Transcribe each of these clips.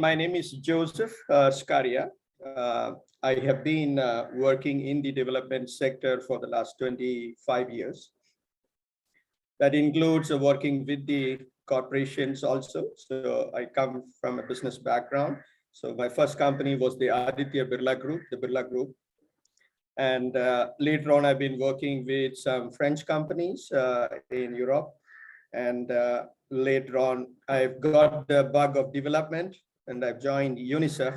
my name is Joseph Scaria. I have been working in the development sector for the last 25 years. That includes working with the corporations also. So I come from a business background. So my first company was the Aditya Birla Group, the Birla Group. And later on, I've been working with some French companies in Europe. And later on, I've got the bug of development and I've joined UNICEF.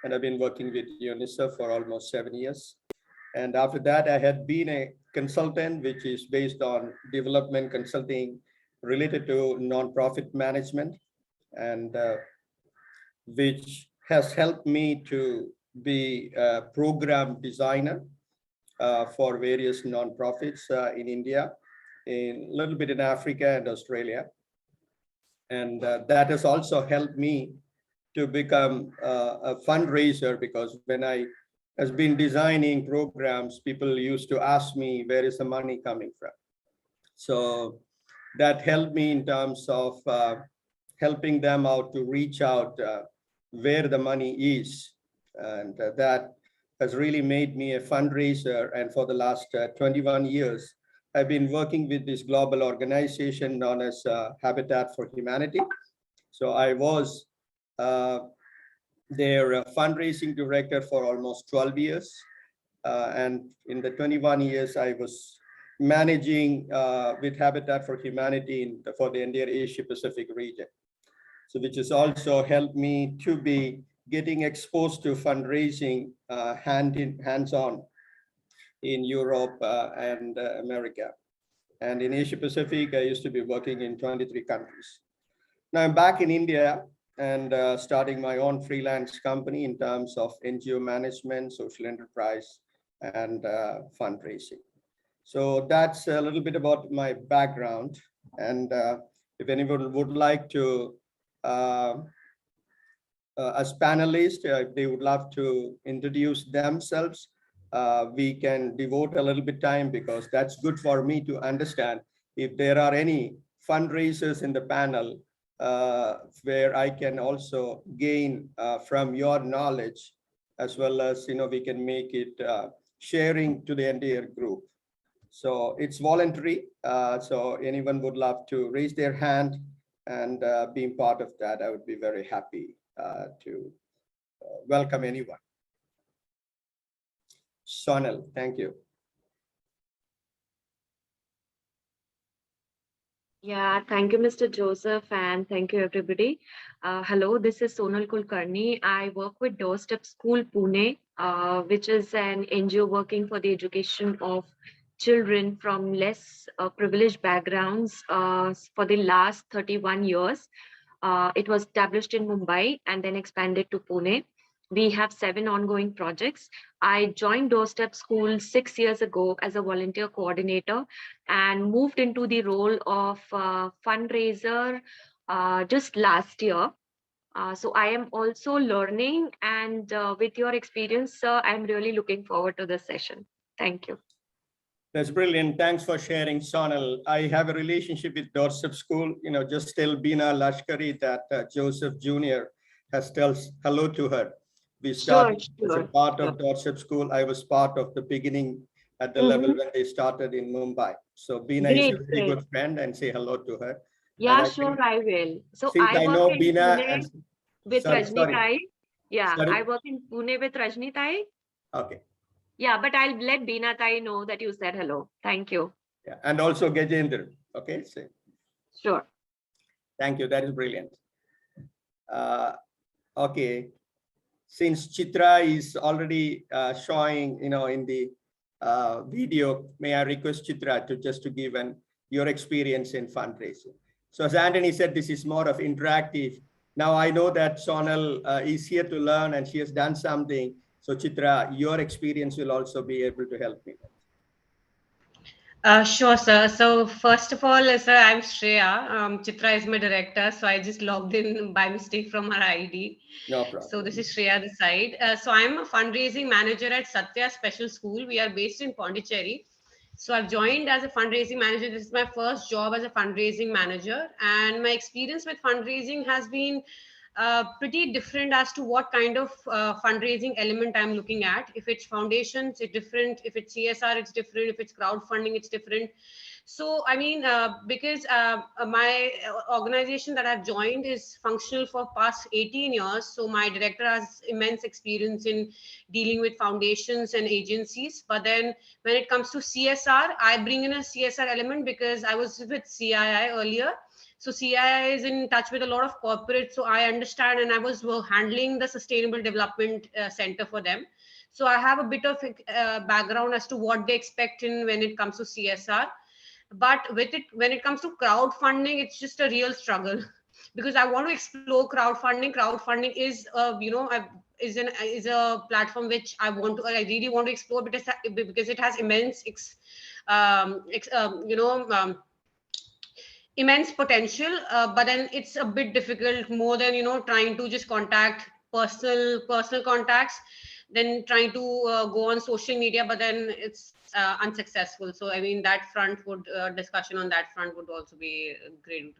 And I've been working with UNICEF for almost 7 years. And after that, I had been a consultant, which is based on development consulting related to nonprofit management, and which has helped me to be a program designer for various nonprofits in India, a little bit in Africa and Australia. And that has also helped me to become a fundraiser, because when I has been designing programs, people used to ask me, where is the money coming from? So that helped me in terms of helping them out to reach out where the money is. And that has really made me a fundraiser. And for the last 21 years, I've been working with this global organization known as Habitat for Humanity. So I was their fundraising director for almost 12 years. And in the 21 years, I was managing with Habitat for Humanity for the entire Asia Pacific region. So which has also helped me to be getting exposed to fundraising hands-on in Europe and America. And in Asia Pacific, I used to be working in 23 countries. Now I'm back in India and starting my own freelance company in terms of NGO management, social enterprise, and fundraising. So that's a little bit about my background. And if anyone would like to, as panelists, if they would love to introduce themselves, we can devote a little bit time, because that's good for me to understand if there are any fundraisers in the panel where I can also gain from your knowledge, as well as, we can make it sharing to the entire group. So it's voluntary. So anyone would love to raise their hand and being part of that, I would be very happy to welcome anyone. Sonal, thank you. Yeah, thank you, Mr. Joseph, and thank you, everybody. Hello, this is Sonal Kulkarni. I work with Doorstep School, Pune, which is an NGO working for the education of children from less privileged backgrounds for the last 31 years. It was established in Mumbai and then expanded to Pune. We have 7 ongoing projects. I joined Doorstep School 6 years ago as a volunteer coordinator and moved into the role of fundraiser just last year. So I am also learning, and with your experience, sir, I'm really looking forward to this session. Thank you. That's brilliant. Thanks for sharing, Sonal. I have a relationship with Doorstep School. Just tell Bina Lashkari that Joseph Jr. has tells hello to her. We started as a part of Doorstep School. I was part of the beginning at the level when they started in Mumbai. So Bina is a very good friend, and say hello to her. Yeah, sure, I will. So I know Bina with Rajni Tai. Yeah, sorry? I work in Pune with Rajni Tai. Okay. Yeah, but I'll let Bina Tai know that you said hello. Thank you. Yeah, and also Gajendra. Okay, so. Sure. Thank you. That is brilliant. Okay. Since Chitra is already showing, in the video, may I request Chitra to just to give your experience in fundraising. So as Anthony said, this is more of interactive. Now I know that Sonal is here to learn and she has done something. So Chitra, your experience will also be able to help me. Sure, sir. So first of all, sir, I'm Shreya. Chitra is my director, so I just logged in by mistake from her ID. No problem. So this is Shreya this side. So I'm a fundraising manager at Satya Special School. We are based in Pondicherry. So I've joined as a fundraising manager. This is my first job as a fundraising manager, and my experience with fundraising has been pretty different as to what kind of fundraising element I'm looking at. If it's foundations, it's different. If it's CSR, it's different. If it's crowdfunding, it's different. So, I mean, because my organization that I've joined is functional for past 18 years. So my director has immense experience in dealing with foundations and agencies. But then when it comes to CSR, I bring in a CSR element because I was with CII earlier. So CII is in touch with a lot of corporates. So I understand, and I was handling the Sustainable Development Center for them. So I have a bit of background as to what they expect in when it comes to CSR. But with it, when it comes to crowdfunding, it's just a real struggle because I want to explore crowdfunding. Crowdfunding is, is a platform which I really want to explore because it has immense, immense potential. But then it's a bit difficult, more than trying to just contact personal contacts, then trying to go on social media, but then it's unsuccessful. So I mean, that front would discussion on that front would also be great,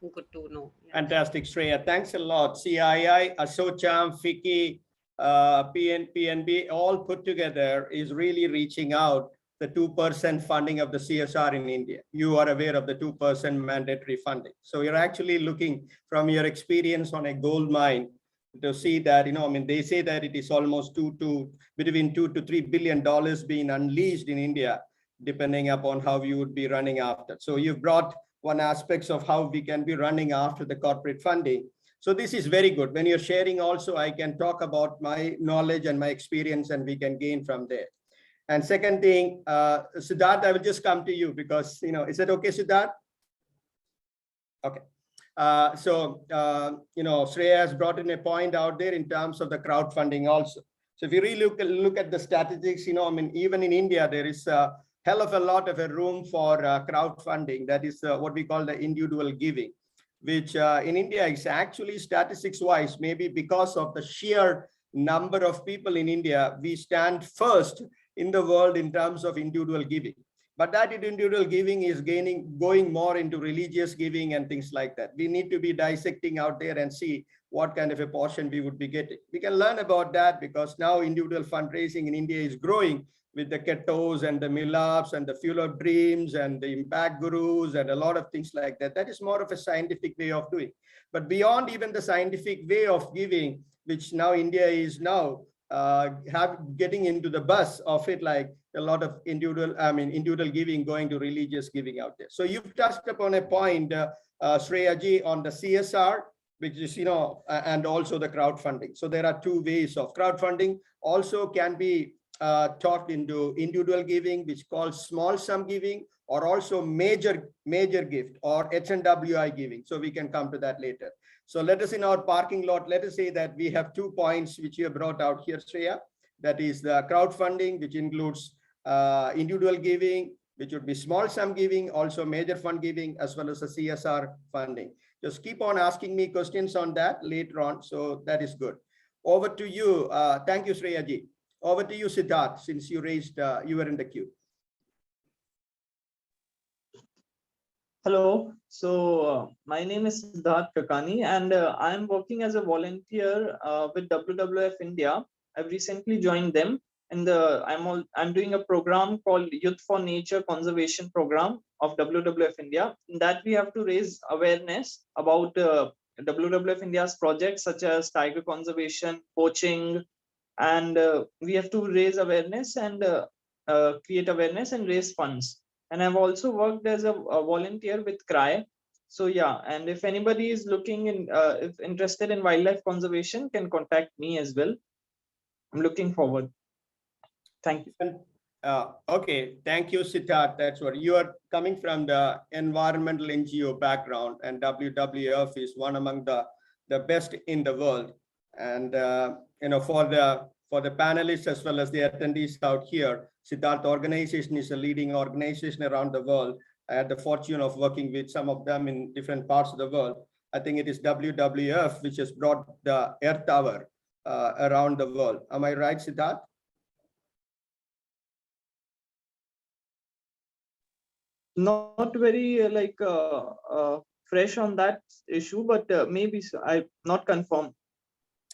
good to know. Yeah. Fantastic, Shreya. Thanks a lot. CII, ASOCHAM, FICCI, PNB, all put together is really reaching out the 2% funding of the CSR in India. You are aware of the 2% mandatory funding. So you're actually looking from your experience on a gold mine to see that, I mean, they say that it is almost between $2 to $3 billion being unleashed in India, depending upon how you would be running after. So you've brought one aspect of how we can be running after the corporate funding. So this is very good. When you're sharing also, I can talk about my knowledge and my experience, and we can gain from there. And second thing, Siddharth, I will just come to you because, is that okay, Siddharth? Okay. Shreya has brought in a point out there in terms of the crowdfunding also. So if you really look at the statistics, I mean, even in India, there is a hell of a lot of a room for crowdfunding. That is what we call the individual giving, which in India is actually statistics wise, maybe because of the sheer number of people in India, we stand first in the world in terms of individual giving. But that individual giving is going more into religious giving and things like that. We need to be dissecting out there and see what kind of a portion we would be getting. We can learn about that because now individual fundraising in India is growing with the Ketos and the Milaps and the Fuel of Dreams and the Impact Gurus and a lot of things like that. That is more of a scientific way of doing. But beyond even the scientific way of giving, which now India is now getting into the bus of it, like a lot of individual giving going to religious giving out there. So you've touched upon a point, Shreya ji, on the CSR, which is, and also the crowdfunding. So there are two ways of crowdfunding. Also can be talked into individual giving, which calls small sum giving, or also major gift or HNWI giving. So we can come to that later. So let us, in our parking lot, let us say that we have 2 points which you have brought out here, Shreya. That is the crowdfunding, which includes individual giving, which would be small sum giving, also major fund giving, as well as the CSR funding. Just keep on asking me questions on that later on. So that is good. Over to you. Thank you, Shreya ji. Over to you, Siddharth, since you were in the queue. Hello, so my name is Siddharth Kakani, and I'm working as a volunteer with WWF India. I've recently joined them, and I'm doing a program called Youth for Nature Conservation Program of WWF India. In that we have to raise awareness about WWF India's projects such as tiger conservation, poaching, and we have to raise awareness and create awareness and raise funds. And I've also worked as a volunteer with CRY. So yeah, and if anybody is looking if interested in wildlife conservation, can contact me as well. I'm looking forward. Thank you. Okay, thank you, Siddharth. That's what you are coming from, the environmental NGO background, and WWF is one among the best in the world. And for the panelists as well as the attendees out here, Siddharth organization is a leading organization around the world. I had the fortune of working with some of them in different parts of the world. I think it is WWF which has brought the Earth Hour around the world. Am I right, Siddharth? Not very fresh on that issue, but maybe so, I'm not confirmed.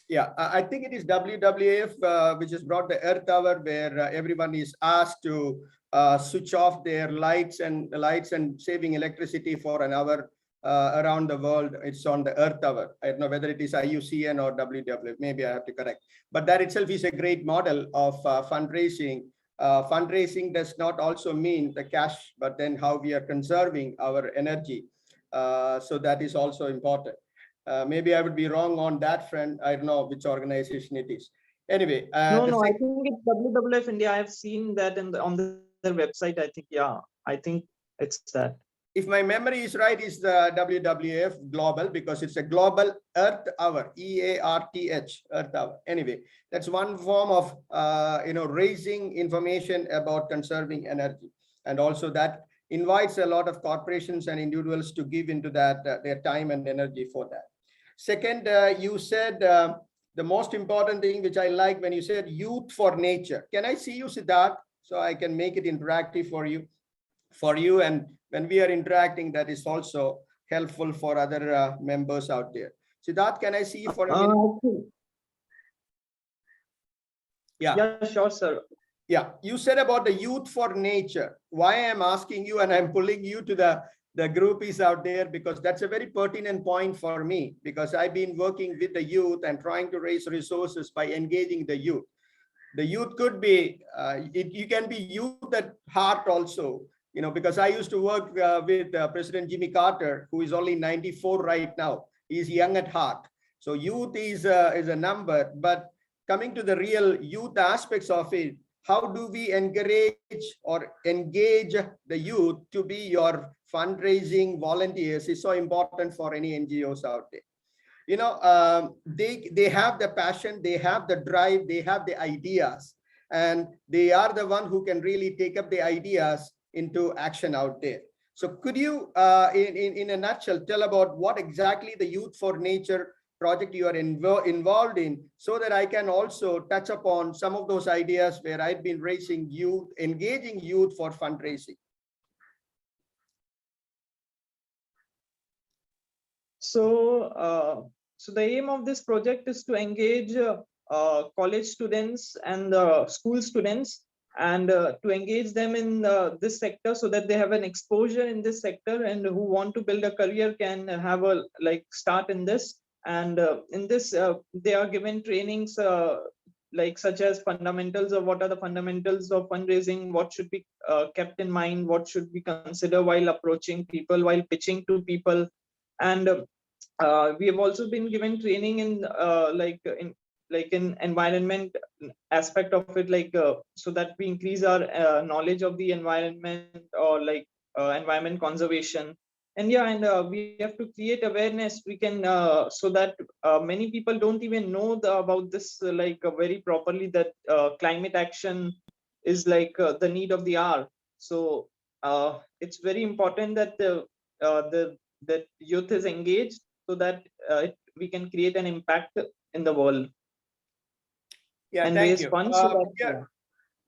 Yeah, I think it is WWF, which has brought the Earth Hour, where everyone is asked to switch off their lights and saving electricity for an hour around the world. It's on the Earth Hour. I don't know whether it is IUCN or WWF. Maybe I have to correct. But that itself is a great model of fundraising. Fundraising does not also mean the cash, but then how we are conserving our energy. So that is also important. Maybe I would be wrong on that front. I don't know which organization it is. Anyway, No, I think it's WWF India. I've seen that on their website. I think, yeah, I think it's that. If my memory is right, is the WWF Global, because it's a Global Earth Hour, EARTH, Earth Hour. Anyway, that's one form of raising information about conserving energy, and also that invites a lot of corporations and individuals to give into that their time and energy for that. Second, you said the most important thing, which I like, when you said youth for nature. Can I see you, Siddharth, so I can make it interactive for you? And when we are interacting, that is also helpful for other members out there. Siddharth, can I see you for a minute? Yeah, sure, sir. Yeah, you said about the youth for nature. Why I'm asking you and I'm pulling you to the groupies out there, because that's a very pertinent point for me, because I've been working with the youth and trying to raise resources by engaging the youth. The youth could be, you can be youth at heart also, because I used to work with President Jimmy Carter, who is only 94 right now. He's young at heart. So youth is a number, but coming to the real youth aspects of it, how do we encourage or engage the youth to be your fundraising volunteers is so important for any NGOs out there. They have the passion, they have the drive, they have the ideas, and they are the one who can really take up the ideas into action out there. So could you, in a nutshell, tell about what exactly the Youth for Nature project you are involved in, so that I can also touch upon some of those ideas where I've been raising youth, engaging youth for fundraising. So, so the aim of this project is to engage college students and school students, and to engage them in this sector, so that they have an exposure in this sector, and who want to build a career can have a start in this. And in this, they are given trainings such as fundamentals of what are the fundamentals of fundraising, what should be kept in mind, what should we consider while approaching people, while pitching to people. And we have also been given training in in environment aspect of it, so that we increase our knowledge of the environment, or environment conservation. And yeah, and we have to create awareness. We can so that many people don't even know about this very properly, that climate action is the need of the hour. So it's very important that that youth is engaged, so that we can create an impact in the world. Yeah, and thank raise you. funds.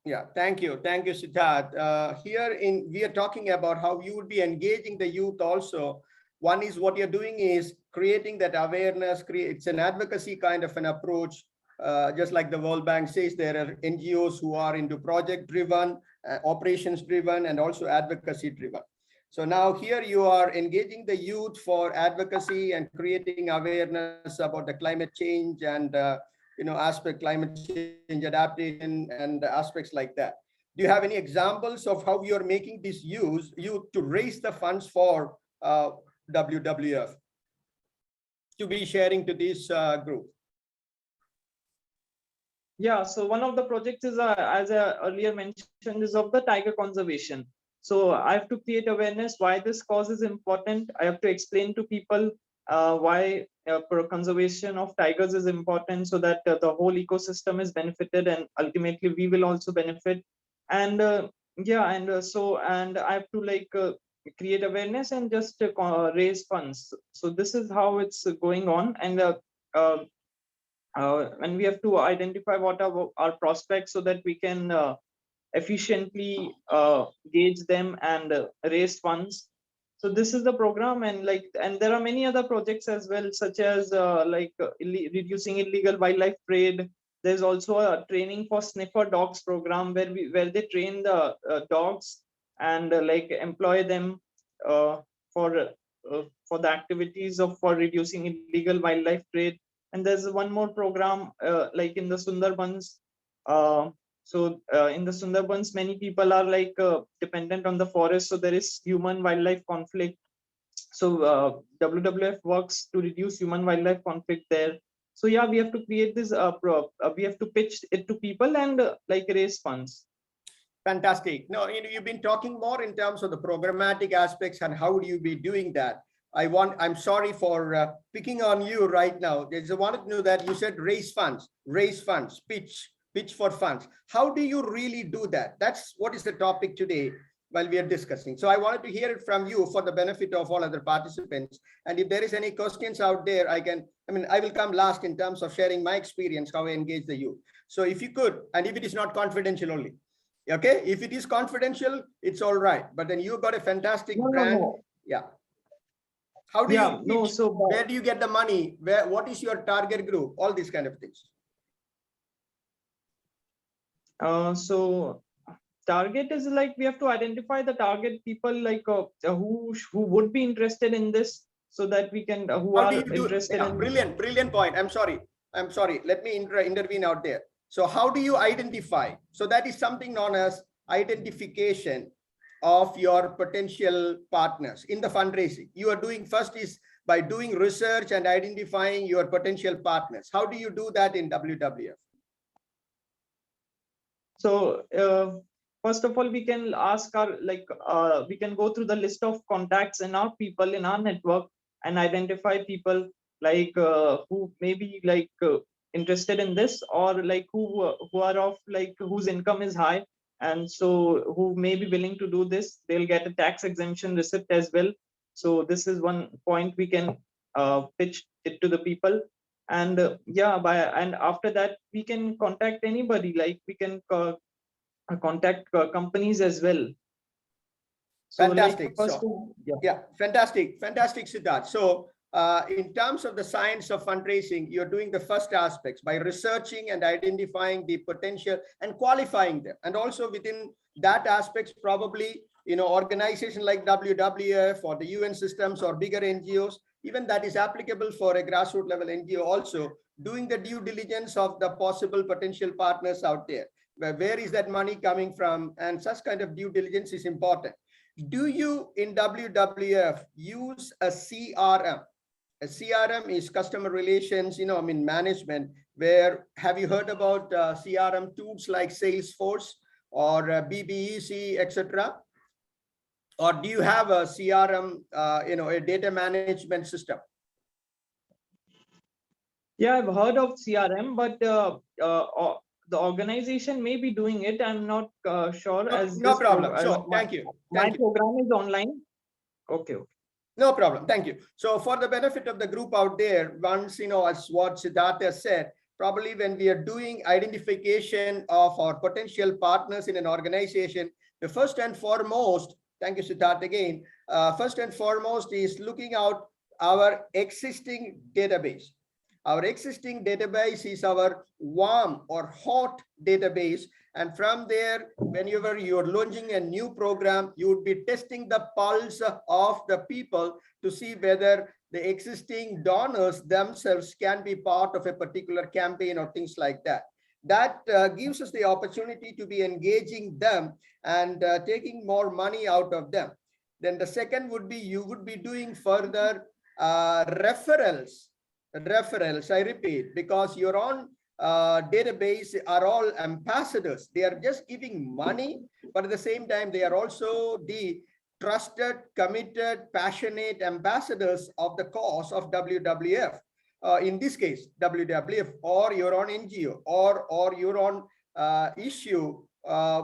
Yeah, thank you, Siddharth. We are talking about how you would be engaging the youth also. One is what you're doing is creating that awareness. It's an advocacy kind of an approach. Just like the World Bank says, there are NGOs who are into project-driven, operations-driven, and also advocacy-driven. So now here you are engaging the youth for advocacy and creating awareness about the climate change and climate change adaptation and aspects like that. Do you have any examples of how you are making this youth to raise the funds for WWF to be sharing to this group? Yeah, so one of the projects is, as I earlier mentioned, is of the tiger conservation. So I have to create awareness why this cause is important. I have to explain to people why conservation of tigers is important, so that the whole ecosystem is benefited, and ultimately we will also benefit. And and I have to create awareness and just raise funds. So this is how it's going on. And we have to identify what are our prospects, so that we can efficiently gauge them and raise funds. So this is the program, and there are many other projects as well, such as reducing illegal wildlife trade. There's also a training for sniffer dogs program where they train the dogs and employ them for the activities for reducing illegal wildlife trade. And there's one more program in the Sundarbans. In the Sundarbans, many people are dependent on the forest, so there is human wildlife conflict. So WWF works to reduce human wildlife conflict there. So yeah, we have to create this we have to pitch it to people and raise funds. Fantastic. No, you've been talking more in terms of the programmatic aspects and how do you be doing that. I'm sorry for picking on you right now. I wanted to know that you said raise funds, pitch for funds. How do you really do that? That's what is the topic today while we are discussing. So I wanted to hear it from you for the benefit of all other participants. And if there is any questions out there, I will come last in terms of sharing my experience, how I engage the youth. So if you could, and if it is not confidential only, okay, if it is confidential, it's all right. But then you got a fantastic brand. No. Yeah. How do you pitch? Where do you get the money? What is your target group? All these kind of things. So target is we have to identify the target people who would be interested in this, so that we can who are interested in. Brilliant point. I'm sorry. Let me intervene out there. So how do you identify? So that is something known as identification of your potential partners in the fundraising. You are doing first is by doing research and identifying your potential partners. How do you do that in WWF? So first of all, we can ask our we can go through the list of contacts in our people in our network and identify people who may be interested in this, or who are of whose income is high, and so who may be willing to do this. They'll get a tax exemption receipt as well. So this is one point we can pitch it to the people. And and after that we can contact anybody, we can contact companies as well. So fantastic. Fantastic, Siddharth. So in terms of the science of fundraising, you're doing the first aspects by researching and identifying the potential and qualifying them. And also within that aspects, probably, organization like WWF or the UN systems or bigger NGOs, even that is applicable for a grassroots level NGO also, doing the due diligence of the possible potential partners out there. Where is that money coming from? And such kind of due diligence is important. Do you in WWF use a CRM? A CRM is customer relations, management, where have you heard about CRM tools like Salesforce or BBEC, etc.? Or do you have a CRM, a data management system? Yeah, I've heard of CRM, but the organization may be doing it. I'm not sure. No problem. So thank you. My program is online. Okay. No problem. Thank you. So for the benefit of the group out there, once, as what Siddhartha said, probably when we are doing identification of our potential partners in an organization, the first and foremost, thank you, Siddhartha, again, first and foremost is looking out our existing database. Our existing database is our warm or hot database. And from there, whenever you're launching a new program, you would be testing the pulse of the people to see whether the existing donors themselves can be part of a particular campaign or things like that. That gives us the opportunity to be engaging them and taking more money out of them. Then the second would be, you would be doing further referrals, I repeat, because your own database are all ambassadors. They are just giving money, but at the same time, they are also the trusted, committed, passionate ambassadors of the cause of WWF. In this case, WWF or your own NGO or your own issue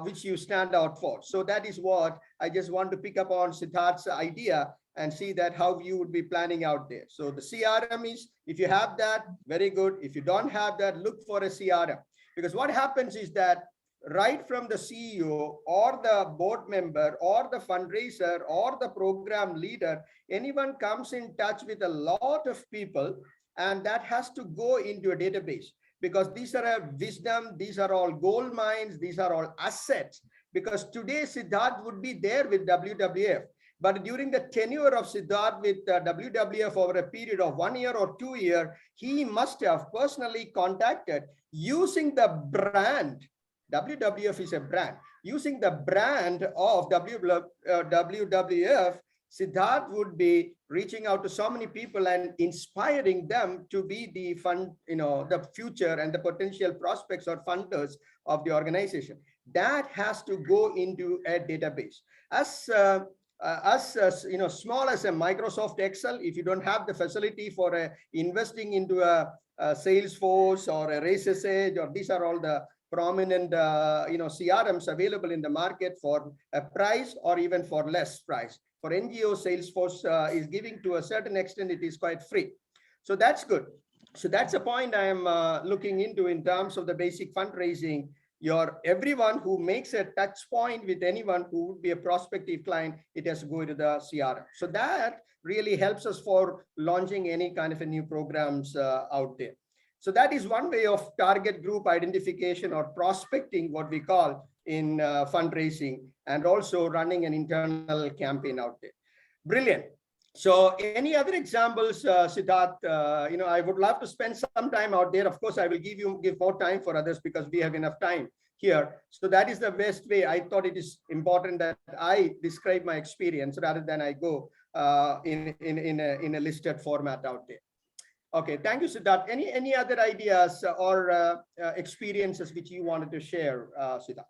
which you stand out for. So that is what I just want to pick up on Siddharth's idea and see that how you would be planning out there. So the CRM is, if you have that, very good. If you don't have that, look for a CRM. Because what happens is that right from the CEO or the board member or the fundraiser or the program leader, anyone comes in touch with a lot of people, and that has to go into a database, because these are a wisdom, these are all gold mines, these are all assets. Because today Siddharth would be there with WWF, but during the tenure of Siddharth with WWF over a period of 1 year or 2 years, he must have personally contacted, using the brand. WWF is a brand. Using the brand of WWF, Siddharth would be reaching out to so many people and inspiring them to be the the future and the potential prospects or funders of the organization. That has to go into a database. As small as a Microsoft Excel, if you don't have the facility for investing into a Salesforce or a RaceSage, or these are all the prominent CRMs available in the market for a price or even for less price. For NGO, Salesforce is giving, to a certain extent, it is quite free. So that's good. So that's a point I am looking into in terms of the basic fundraising. Everyone who makes a touch point with anyone who would be a prospective client, it has to go to the CRM. So that really helps us for launching any kind of a new programs out there. So that is one way of target group identification or prospecting, what we call in fundraising, and also running an internal campaign out there. Brilliant. So any other examples, Siddharth? I would love to spend some time out there. Of course, I will give more time for others because we have enough time here. So that is the best way. I thought it is important that I describe my experience rather than I go in a listed format out there. Okay, thank you, Siddharth. Any other ideas or experiences which you wanted to share, Siddharth?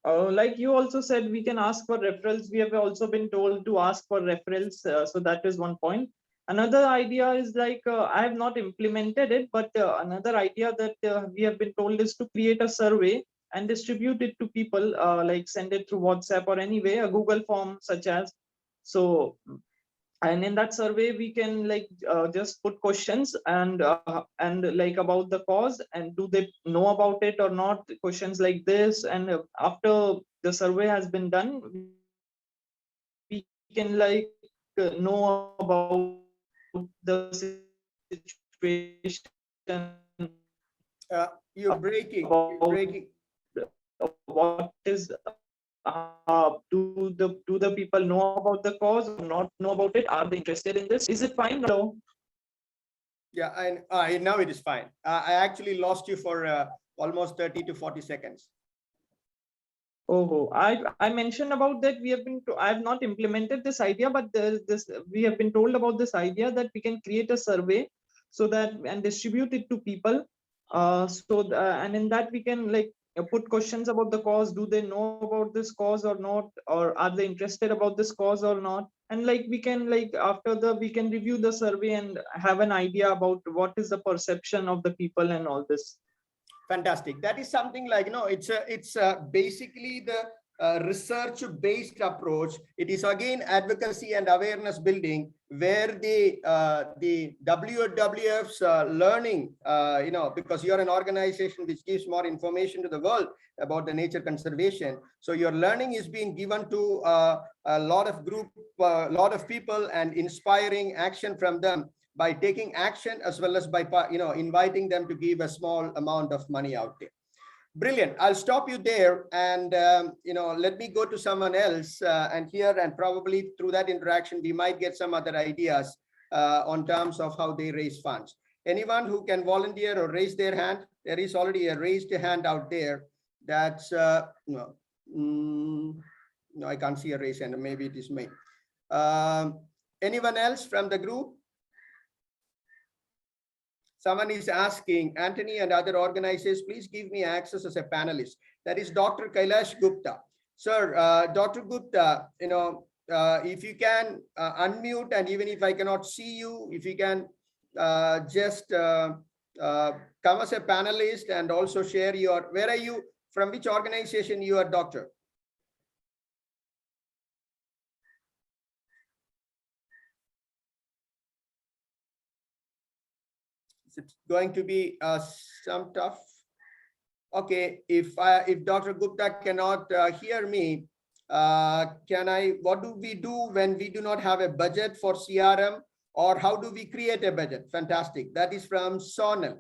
Like you also said, we can ask for referrals. We have also been told to ask for referrals. So that is one point. Another idea is like, I have not implemented it, but another idea that we have been told is to create a survey and distribute it to people, like send it through WhatsApp or any way, a Google form such as. So, and in that survey we can like just put questions and like about the cause, and do they know about it or not, questions like this. And after the survey has been done, we can like know about the situation. You're breaking. What is do the people know about the cause or not know about it? Are they interested in this? Is it fine? No. Yeah, and now it is fine. I actually lost you for almost 30 to 40 seconds. Oh, I mentioned about that I have not implemented this idea, but we have been told about this idea that we can create a survey so that and distribute it to people. And in that we can like put questions about the cause. Do they know about this cause or not, or are they interested about this cause or not? And like we can like we can review the survey and have an idea about what is the perception of the people and all this. Fantastic. That is something like, it's basically the research-based approach. It is again advocacy and awareness building, where the WWF's learning, because you're an organization which gives more information to the world about the nature conservation. So your learning is being given to a lot of people, and inspiring action from them by taking action, as well as by inviting them to give a small amount of money out there. Brilliant. I'll stop you there, and let me go to someone else and here, and probably through that interaction we might get some other ideas on terms of how they raise funds. Anyone who can volunteer or raise their hand? There is already a raised hand out there. That's no, I can't see a raised hand. Maybe it is me. Anyone else from the group? Someone is asking, Anthony and other organizers, please give me access as a panelist. That is Dr. Kailash Gupta. Sir, Dr. Gupta, if you can unmute, and even if I cannot see you, if you can just come as a panelist and also share where are you, from which organization you are, doctor? It's going to be some tough. Okay, if Dr. Gupta cannot hear me, what do we do when we do not have a budget for CRM, or how do we create a budget? Fantastic. That is from Sonal.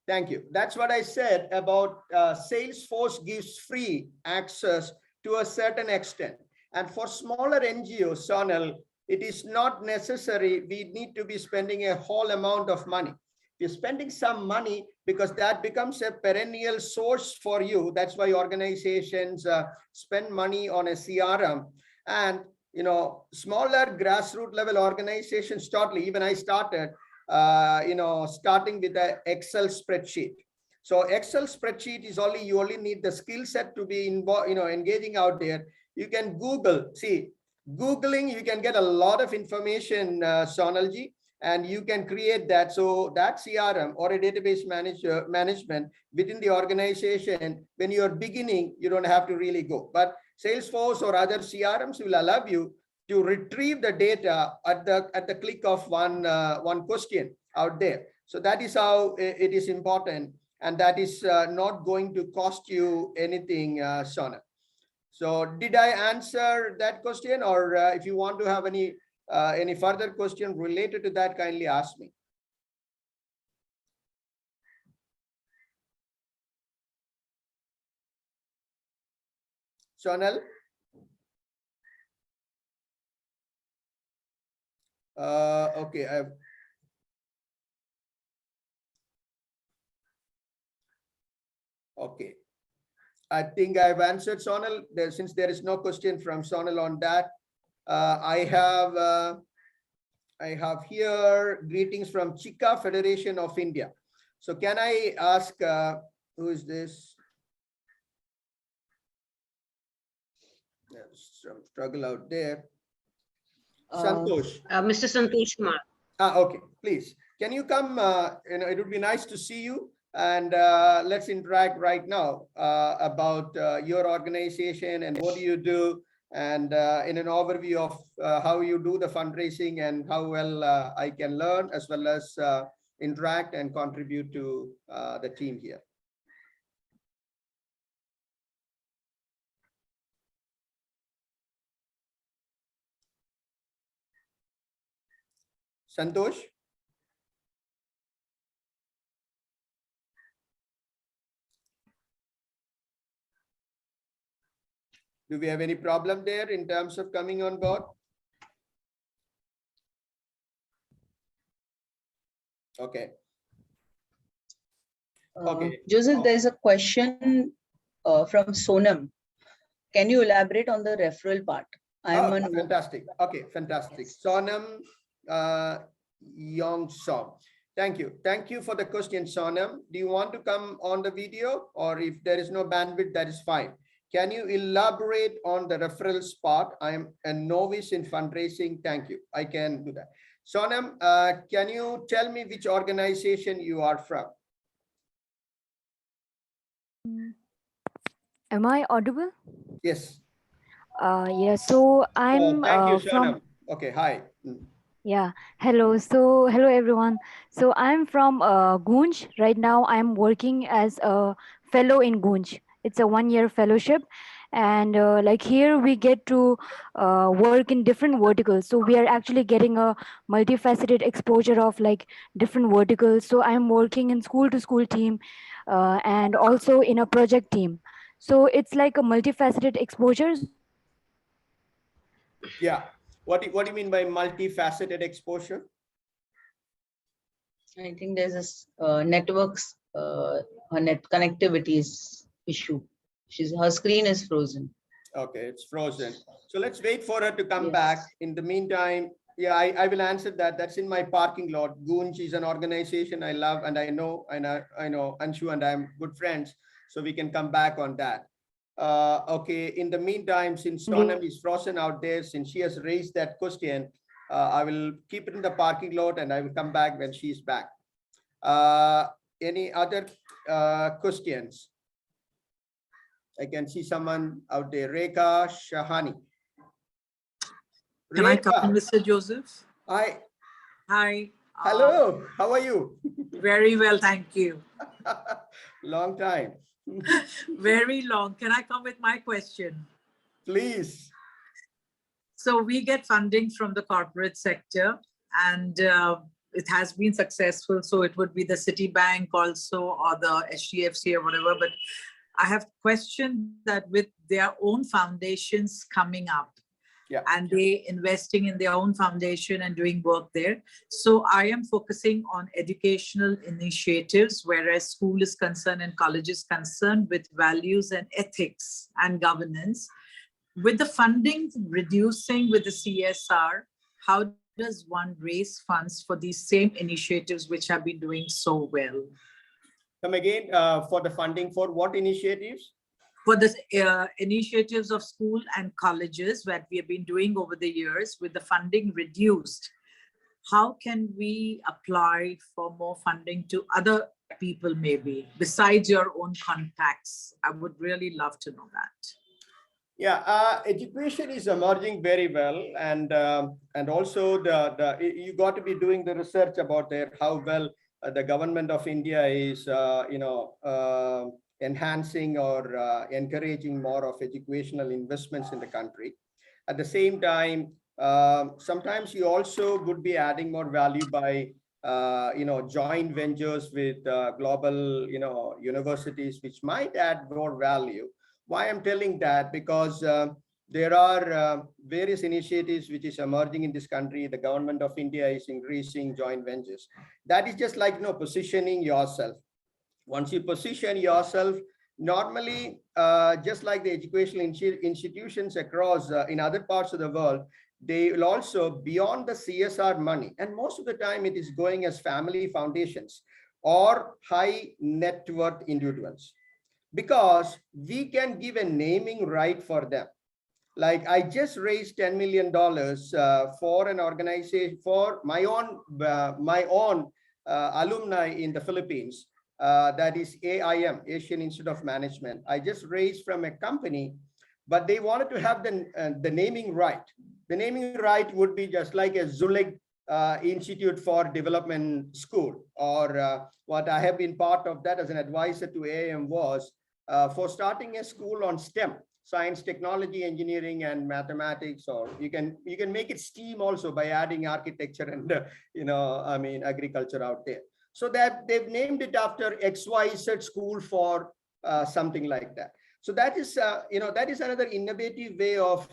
Thank you. That's what I said about Salesforce gives free access to a certain extent. And for smaller NGOs, Sonal, it is not necessary. We need to be spending a whole amount of money. You're spending some money because that becomes a perennial source for you. That's why organizations spend money on a CRM. And smaller grassroots level organizations, totally, even I started, starting with an Excel spreadsheet. So Excel spreadsheet is you only need the skill set to be involved, engaging out there. You can Google, Googling, you can get a lot of information, Sonalji, and you can create that. So that CRM or a database management within the organization, when you're beginning, you don't have to really go. But Salesforce or other CRMs will allow you to retrieve the data at the click of one question out there. So that is how it is important, and that is not going to cost you anything, Sona. So did I answer that question, or if you want to have any further question related to that, kindly ask me. Sonal? Okay, okay. I think I've answered Sonal. Since there is no question from Sonal on that, I have here greetings from Chika Federation of India. So can I ask, who is this? There's some struggle out there. Santosh. Mr. Santosh Kumar. Okay, please. Can you come? It would be nice to see you, and let's interact right now about your organization and what do you do, and in an overview of how you do the fundraising and how well I can learn as well as interact and contribute to the team here. Santosh? Do we have any problem there in terms of coming on board? Okay. Okay. Joseph, there is a question from Sonam. Can you elaborate on the referral part? Fantastic. Okay, fantastic. Sonam Yong Song. Thank you. Thank you for the question, Sonam. Do you want to come on the video, or if there is no bandwidth, that is fine. Can you elaborate on the referrals part? I am a novice in fundraising. Thank you. I can do that. Sonam, can you tell me which organization you are from? Am I audible? Yes. Yeah, so I'm thank you, from. Sonam. Okay, hi. Yeah, hello. So hello everyone. So I'm from Gunj. Right now I'm working as a fellow in Gunj. It's a 1-year fellowship, and like here we get to work in different verticals. So we are actually getting a multifaceted exposure of like different verticals. So I'm working in school to school team and also in a project team. So it's like a multifaceted exposure. Yeah. What do you mean by multifaceted exposure? I think there's a networks net connectivities issue. Her screen is frozen. Okay, it's frozen. So let's wait for her to come Yes. back. In the meantime, yeah, I will answer that. That's in my parking lot. Gunj is an organization I love, and I know Anshu and I'm good friends, so we can come back on that. Okay, in the meantime, since Sonam is frozen out there, since she has raised that question, I will keep it in the parking lot and I will come back when she's back. Any other questions? I can see someone out there, Rekha Shahani. Can I come in, Mr. Joseph? Hi. Hi. Hello. How are you? Very well, thank you. Long time. Very long. Can I come with my question? Please. So we get funding from the corporate sector, and it has been successful. So it would be the Citibank also, or the HDFC or whatever. But I have questioned that with their own foundations coming up, Yeah. and they investing in their own foundation and doing work there. So I am focusing on educational initiatives, whereas school is concerned and college is concerned with values and ethics and governance. With the funding reducing with the CSR, how does one raise funds for these same initiatives which have been doing so well? Come again, for the funding for what initiatives? For the initiatives of school and colleges that we have been doing over the years, with the funding reduced, how can we apply for more funding to other people maybe, besides your own contacts? I would really love to know that. Yeah, education is emerging very well, and also you got to be doing the research about there how well the government of India is enhancing or encouraging more of educational investments in the country. At the same time, sometimes you also would be adding more value by joint ventures with global universities, which might add more value. Why I'm telling that? Because there are various initiatives which is emerging in this country. The government of India is increasing joint ventures. That is just like positioning yourself. Once you position yourself, normally just like the educational institutions across in other parts of the world, they will also beyond the CSR money, and most of the time it is going as family foundations or high net worth individuals, because we can give a naming right for them. Like I just raised $10 million for an organization, for my own alumni in the Philippines. That is AIM, Asian Institute of Management. I just raised from a company, but they wanted to have the naming right. The naming right would be just like a Zulig Institute for Development School, or what I have been part of that as an advisor to AIM was for starting a school on STEM, science, technology, engineering, and mathematics, or you can make it STEAM also by adding architecture and agriculture out there. So that they've named it after XYZ school for something like that. So that is that is another innovative way of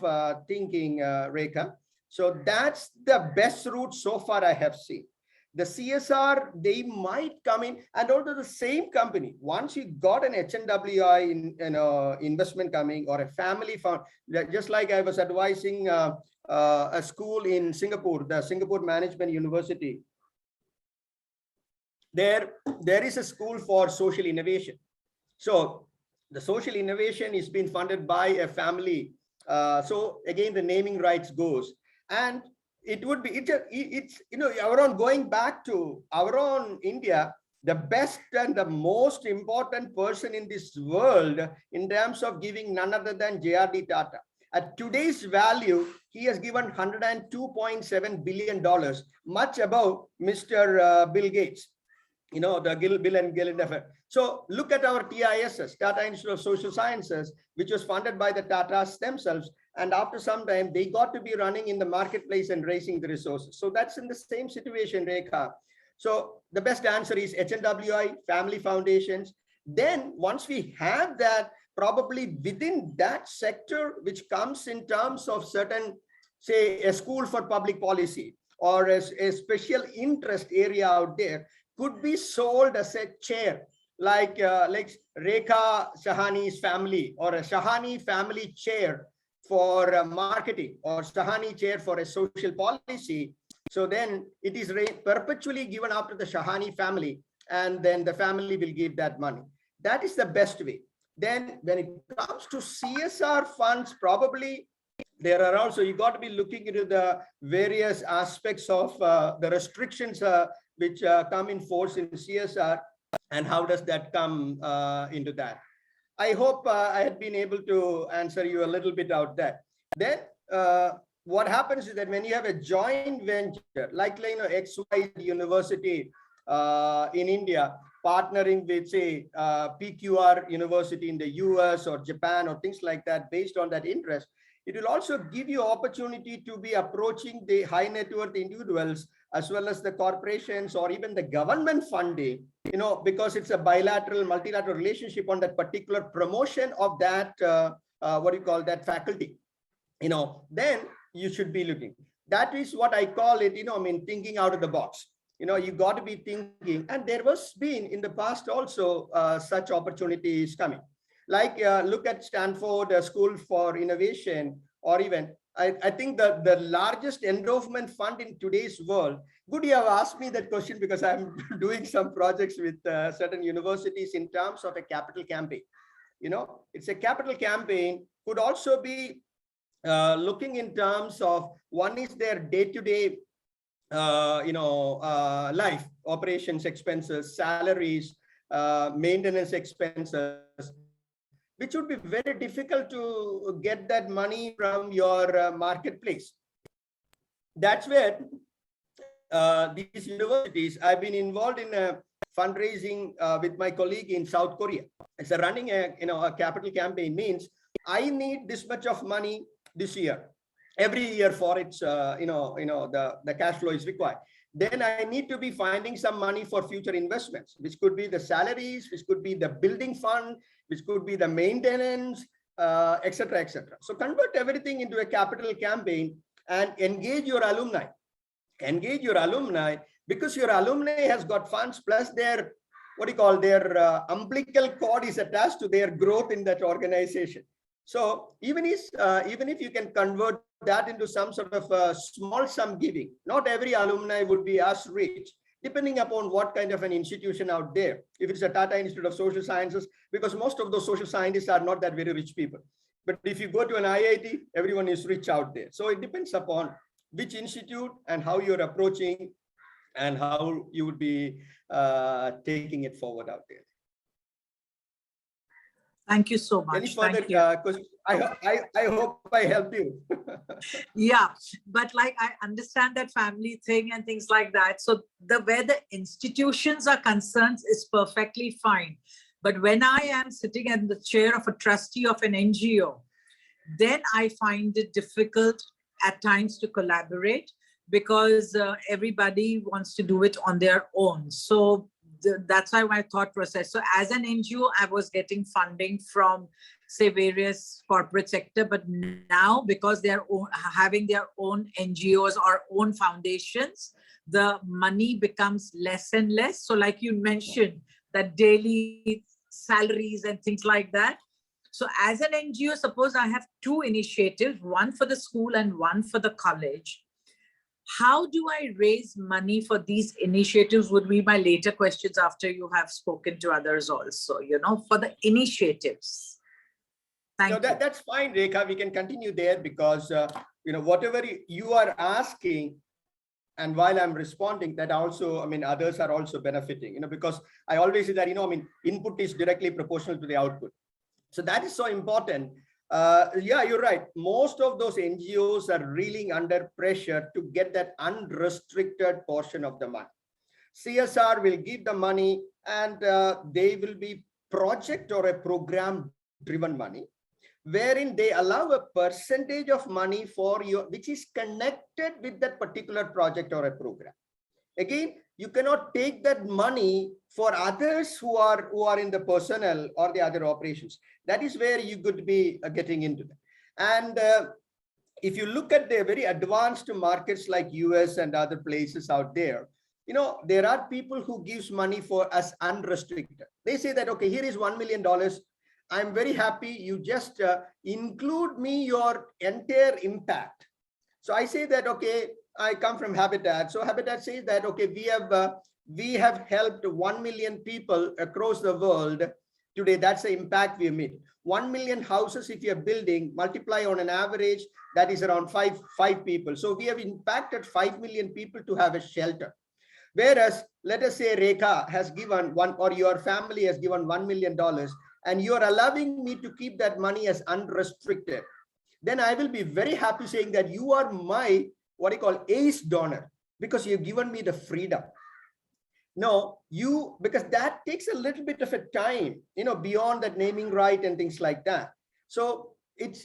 thinking, Rekha. So that's the best route so far I have seen. The CSR, they might come in, and also the same company, once you got an HNWI investment coming, or a family fund, just like I was advising a school in Singapore, the Singapore Management University. There is a school for social innovation. So the social innovation is being funded by a family. So again, the naming rights goes, and it would be, it's our own, going back to our own India, the best and the most important person in this world in terms of giving, none other than JRD Tata. At today's value, he has given $102.7 billion, much above Mr. Bill Gates, the Bill and Melinda affair. So look at our TISS, Tata Institute of Social Sciences, which was funded by the Tatas themselves. And after some time, they got to be running in the marketplace and raising the resources. So that's in the same situation, Rekha. So the best answer is HNWI, family foundations. Then once we have that, probably within that sector, which comes in terms of certain, say, a school for public policy, or a special interest area out there, could be sold as a chair, like Rekha Shahani's family, or a Shahani family chair for marketing, or Shahani chair for a social policy. So then it is perpetually given after the Shahani family, and then the family will give that money. That is the best way. Then when it comes to CSR funds, probably there are also, you got to be looking into the various aspects of the restrictions which come in force in CSR, and how does that come into that. I hope I had been able to answer you a little bit out there. Then what happens is that when you have a joint venture, like XY University in India, partnering with, say, PQR University in the US or Japan or things like that, based on that interest, it will also give you opportunity to be approaching the high net worth individuals as well as the corporations or even the government funding, because it's a bilateral, multilateral relationship on that particular promotion of that, that faculty, then you should be looking. That is what I call it, thinking out of the box. You got to be thinking, and there was been in the past also such opportunities coming. Like look at Stanford School for Innovation, or even I think the largest endowment fund in today's world. Good, you have asked me that question because I'm doing some projects with certain universities in terms of a capital campaign. It's a capital campaign, could also be looking in terms of, one is their day-to-day life operations expenses, salaries, maintenance expenses, which would be very difficult to get that money from your marketplace. That's where these universities, I've been involved in a fundraising with my colleague in South Korea. So running a capital campaign means I need this much of money this year, every year for its, the cash flow is required. Then I need to be finding some money for future investments, which could be the salaries, which could be the building fund, which could be the maintenance, etc., etc. So convert everything into a capital campaign and engage your alumni. Engage your alumni, because your alumni has got funds plus their, their umbilical cord is attached to their growth in that organization. So even if you can convert that into some sort of small sum giving, not every alumni would be as rich, depending upon what kind of an institution out there. If it's a Tata Institute of Social Sciences, because most of those social scientists are not that very rich people. But if you go to an IIT, everyone is rich out there. So it depends upon which institute and how you're approaching and how you would be taking it forward out there. Thank you so much. Any further questions? I hope I helped you. Yeah, but like I understand that family thing and things like that. So where the institutions are concerned is perfectly fine. But when I am sitting in the chair of a trustee of an NGO, then I find it difficult at times to collaborate, because everybody wants to do it on their own. So that's why my thought process. So as an NGO, I was getting funding from, say, various corporate sector, but now because they're having their own NGOs or own foundations, the money becomes less and less. So like you mentioned, that daily salaries and things like that. So as an NGO, suppose I have two initiatives, one for the school and one for the college. How do I raise money for these initiatives would be my later questions after you have spoken to others also, for the initiatives. Thank you. That's fine, Rekha. We can continue there because, whatever you are asking, and while I'm responding, that also, others are also benefiting, because I always say that, input is directly proportional to the output. So that is so important. Yeah, you're right. Most of those NGOs are reeling under pressure to get that unrestricted portion of the money. CSR will give the money, and they will be project or a program driven money, wherein they allow a percentage of money for you, which is connected with that particular project or a program. Again, you cannot take that money for others who are in the personnel or the other operations. That is where you could be getting into that. And if you look at the very advanced markets like US and other places out there, there are people who gives money for us unrestricted. They say that, okay, here is $1 million. I'm very happy. You just include me your entire impact. So I say that, okay, I come from Habitat. So Habitat says that, okay, we have helped 1 million people across the world today. That's the impact we have made. 1 million houses, if you're building, multiply on an average, that is around five people. So we have impacted 5 million people to have a shelter. Whereas, let us say Rekha has given one, or your family has given $1 million, and you're allowing me to keep that money as unrestricted. Then I will be very happy saying that you are my, ace donor, because you've given me the freedom. No, because that takes a little bit of a time, beyond that naming right and things like that. So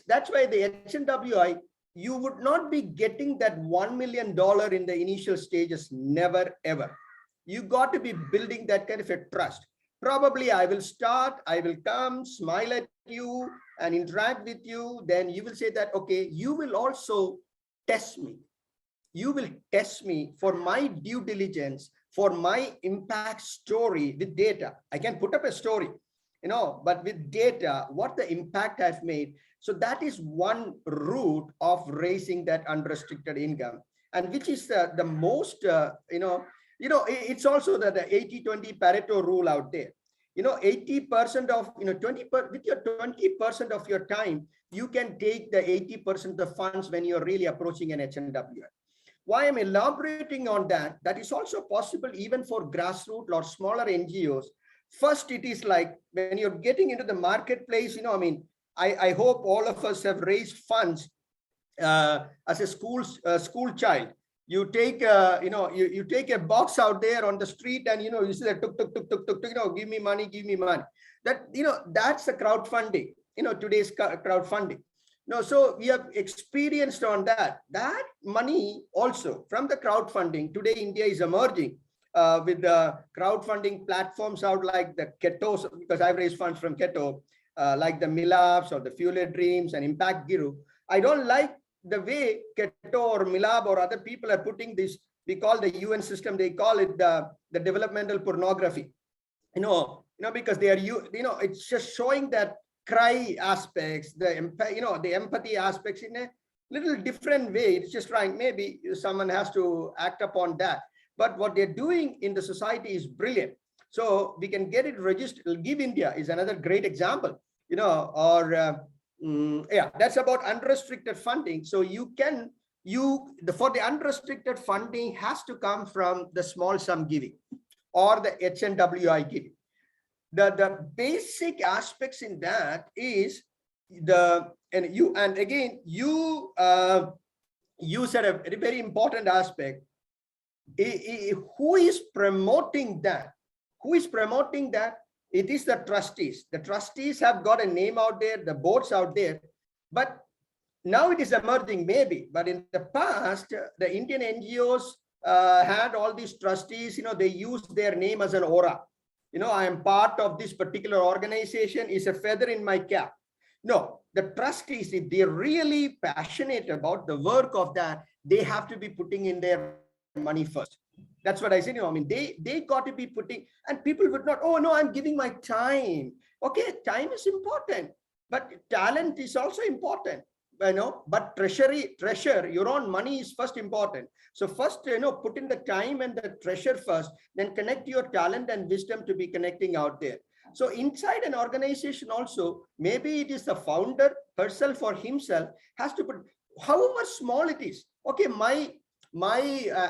that's why the HNWI, you would not be getting that $1 million in the initial stages, never, ever. You got to be building that kind of a trust. Probably I will come, smile at you and interact with you. Then you will say that, okay, you will also test me. You will test me for my due diligence, for my impact story with data. I can put up a story, but with data, what the impact I've made. So that is one route of raising that unrestricted income, and which is the most, it's also the 80-20 Pareto rule out there. 80% of, with your 20% of your time, you can take the 80% of the funds when you're really approaching an HNWI. Why I'm elaborating on that, that is also possible even for grassroots or smaller NGOs. First, it is like when you're getting into the marketplace, I hope all of us have raised funds as a school child. You take you take a box out there on the street, and you say that tuk, give me money. That that's the crowdfunding. Today's crowdfunding. No, so we have experienced on that money also from the crowdfunding. Today, India is emerging with the crowdfunding platforms out like the Keto, because I've raised funds from Keto, like the Milabs or the Fueled Dreams and Impact Guru. I don't like the way Keto or Milab or other people are putting this. We call the UN system, they call it the developmental pornography. Because they are, it's just showing that cry aspects, the empathy aspects in a little different way. It's just trying, maybe someone has to act upon that. But what they're doing in the society is brilliant. So we can get it registered. Give India is another great example, that's about unrestricted funding. So for the unrestricted funding has to come from the small sum giving or the HNWI giving. The basic aspects in that is you said a very, very important aspect. Who is promoting that? It is the trustees. The trustees have got a name out there, the boards out there, but now it is emerging maybe. But in the past, the Indian NGOs had all these trustees, they used their name as an aura. I am part of this particular organization, is a feather in my cap. No, the trustees, if they're really passionate about the work of that, they have to be putting in their money first. That's what I said. They got to be putting, and people would not, oh no, I'm giving my time. Okay, time is important, but talent is also important. But treasure, your own money is first important. So first, put in the time and the treasure first, then connect your talent and wisdom to be connecting out there. So inside an organization also, maybe it is the founder herself or himself has to put, however small it is. Okay, my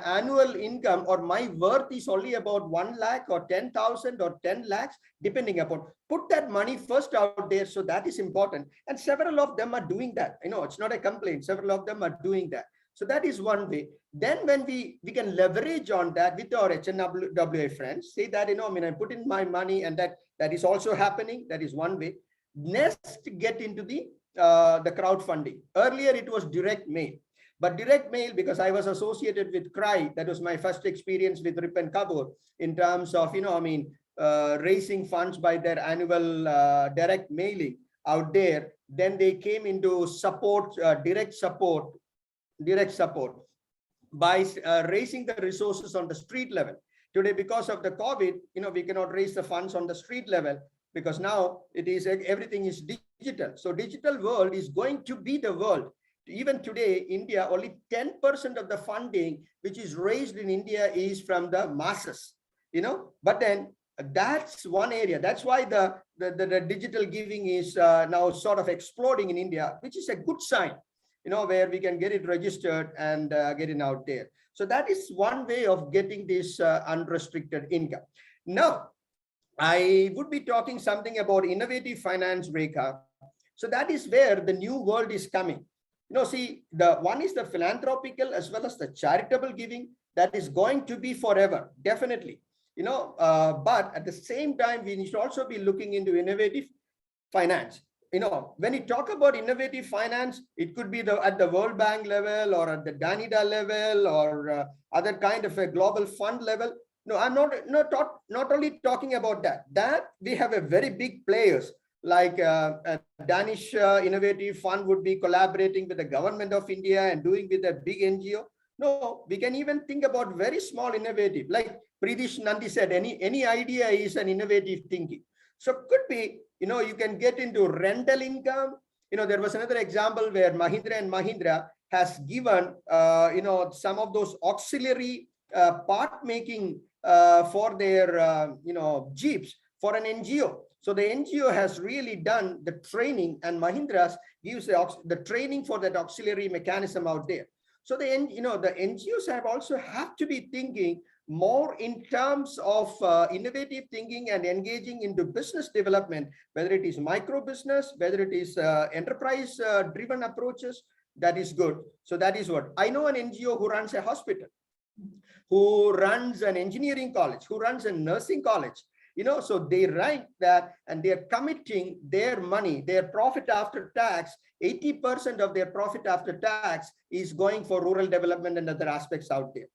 annual income or my worth is only about 1 lakh or 10,000 or 10 lakhs, depending upon, put that money first out there. So that is important. And several of them are doing that. It's not a complaint. Several of them are doing that. So that is one way. Then when we can leverage on that with our HNWA friends, say that, I put in my money, and that is also happening. That is one way. Next, get into the crowdfunding. Earlier, it was direct mail. But direct mail, because I was associated with CRY, that was my first experience with Rip and Kabur in terms of, raising funds by their annual direct mailing out there. Then they came into support, direct support by raising the resources on the street level. Today, because of the COVID, we cannot raise the funds on the street level because now everything is digital. So digital world is going to be the world. Even today, India, only 10% of the funding which is raised in India is from the masses, but then that's one area. That's why the digital giving is now sort of exploding in India, which is a good sign, where we can get it registered and get it out there. So that is one way of getting this unrestricted income. Now, I would be talking something about innovative finance, Rekha. So that is where the new world is coming. See, the one is the philanthropical as well as the charitable giving that is going to be forever, definitely. but at the same time, we should also be looking into innovative finance. When you talk about innovative finance, it could be at the World Bank level or at the Danida level or other kind of a global fund level. No, I'm not only talking about that. That we have a very big players like a Danish innovative fund would be collaborating with the government of India and doing with a big NGO. No, we can even think about very small innovative, like Pritish Nandi said, any idea is an innovative thinking. So could be, you can get into rental income. There was another example where Mahindra and Mahindra has given, some of those auxiliary part making for their, Jeeps for an NGO. So the NGO has really done the training, and Mahindra gives the training for that auxiliary mechanism out there. So the NGOs have to be thinking more in terms of innovative thinking and engaging into business development, whether it is micro business, whether it is enterprise driven approaches. That is good. So that is what I know. An NGO who runs a hospital, who runs an engineering college, who runs a nursing college. So they write that, and they're committing their money, their profit after tax, 80% of their profit after tax is going for rural development and other aspects out there.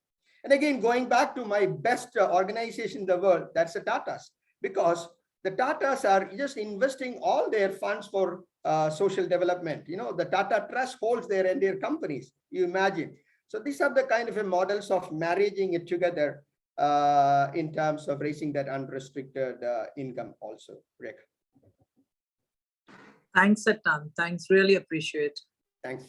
And again, going back to my best organization in the world, that's the Tatas, because the Tatas are just investing all their funds for social development. The Tata Trust holds their entire companies, you imagine. So these are the kind of models of marrying it together in terms of raising that unrestricted income also. Rick. Thanks a ton. Thanks, really appreciate. Thanks.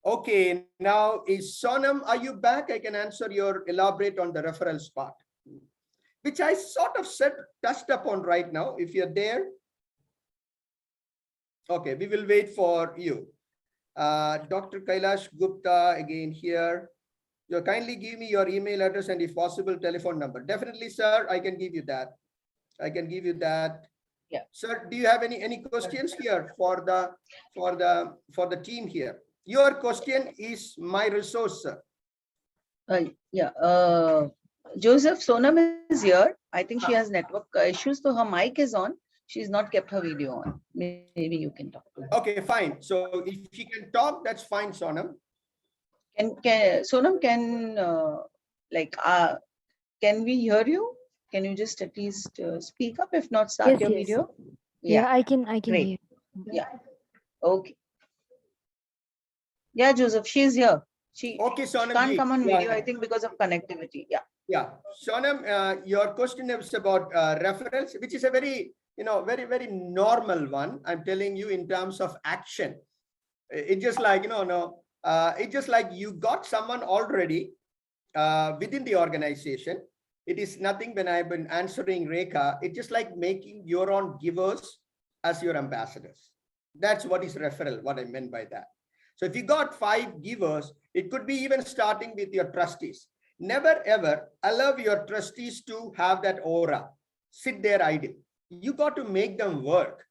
Okay, now is Sonam, are you back? I can answer elaborate on the referrals part, which I sort of touched upon right now. If you're there. Okay, we will wait for you. Dr. Kailash Gupta again here. You kindly give me your email address and if possible, telephone number. Definitely, sir, I can give you that. Yeah. Sir, do you have any questions here for the team here? Your question is my resource, sir. Yeah. Joseph, Sonam is here. I think she has network issues, so her mic is on. She's not kept her video on. Maybe you can talk to her. Okay, fine. So if she can talk, that's fine, Sonam. Sonam, can we hear you? Can you just at least speak up? If not, start your video. Yeah, I can Great. hear. Yeah. Okay. Yeah, Joseph, she's here. She Sonam, can't come on video, I think, because of connectivity. Yeah. Yeah, Sonam, your question is about referrals, which is a very, very normal one. I'm telling you in terms of action. It's just like, it's just like you got someone already within the organization. It is nothing when I've been answering Rekha. It's just like making your own givers as your ambassadors. That's what is referral, what I meant by that. So if you got 5 givers, it could be even starting with your trustees. Never ever allow your trustees to have that aura, sit there idle. You got to make them work.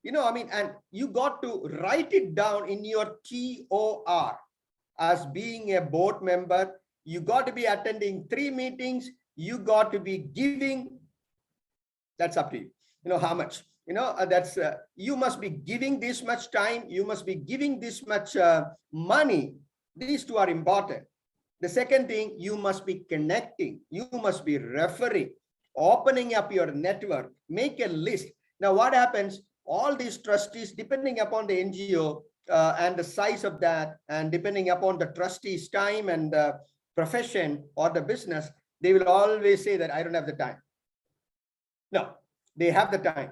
And you got to write it down in your TOR as being a board member. You got to be attending 3 meetings. You got to be giving. That's up to you. How much? That's you must be giving this much time. You must be giving this much money. These 2 are important. The second thing, you must be connecting. You must be referring, opening up your network, make a list. Now, what happens? All these trustees, depending upon the NGO and the size of that, and depending upon the trustees' time and the profession or the business, they will always say that I don't have the time. No, they have the time.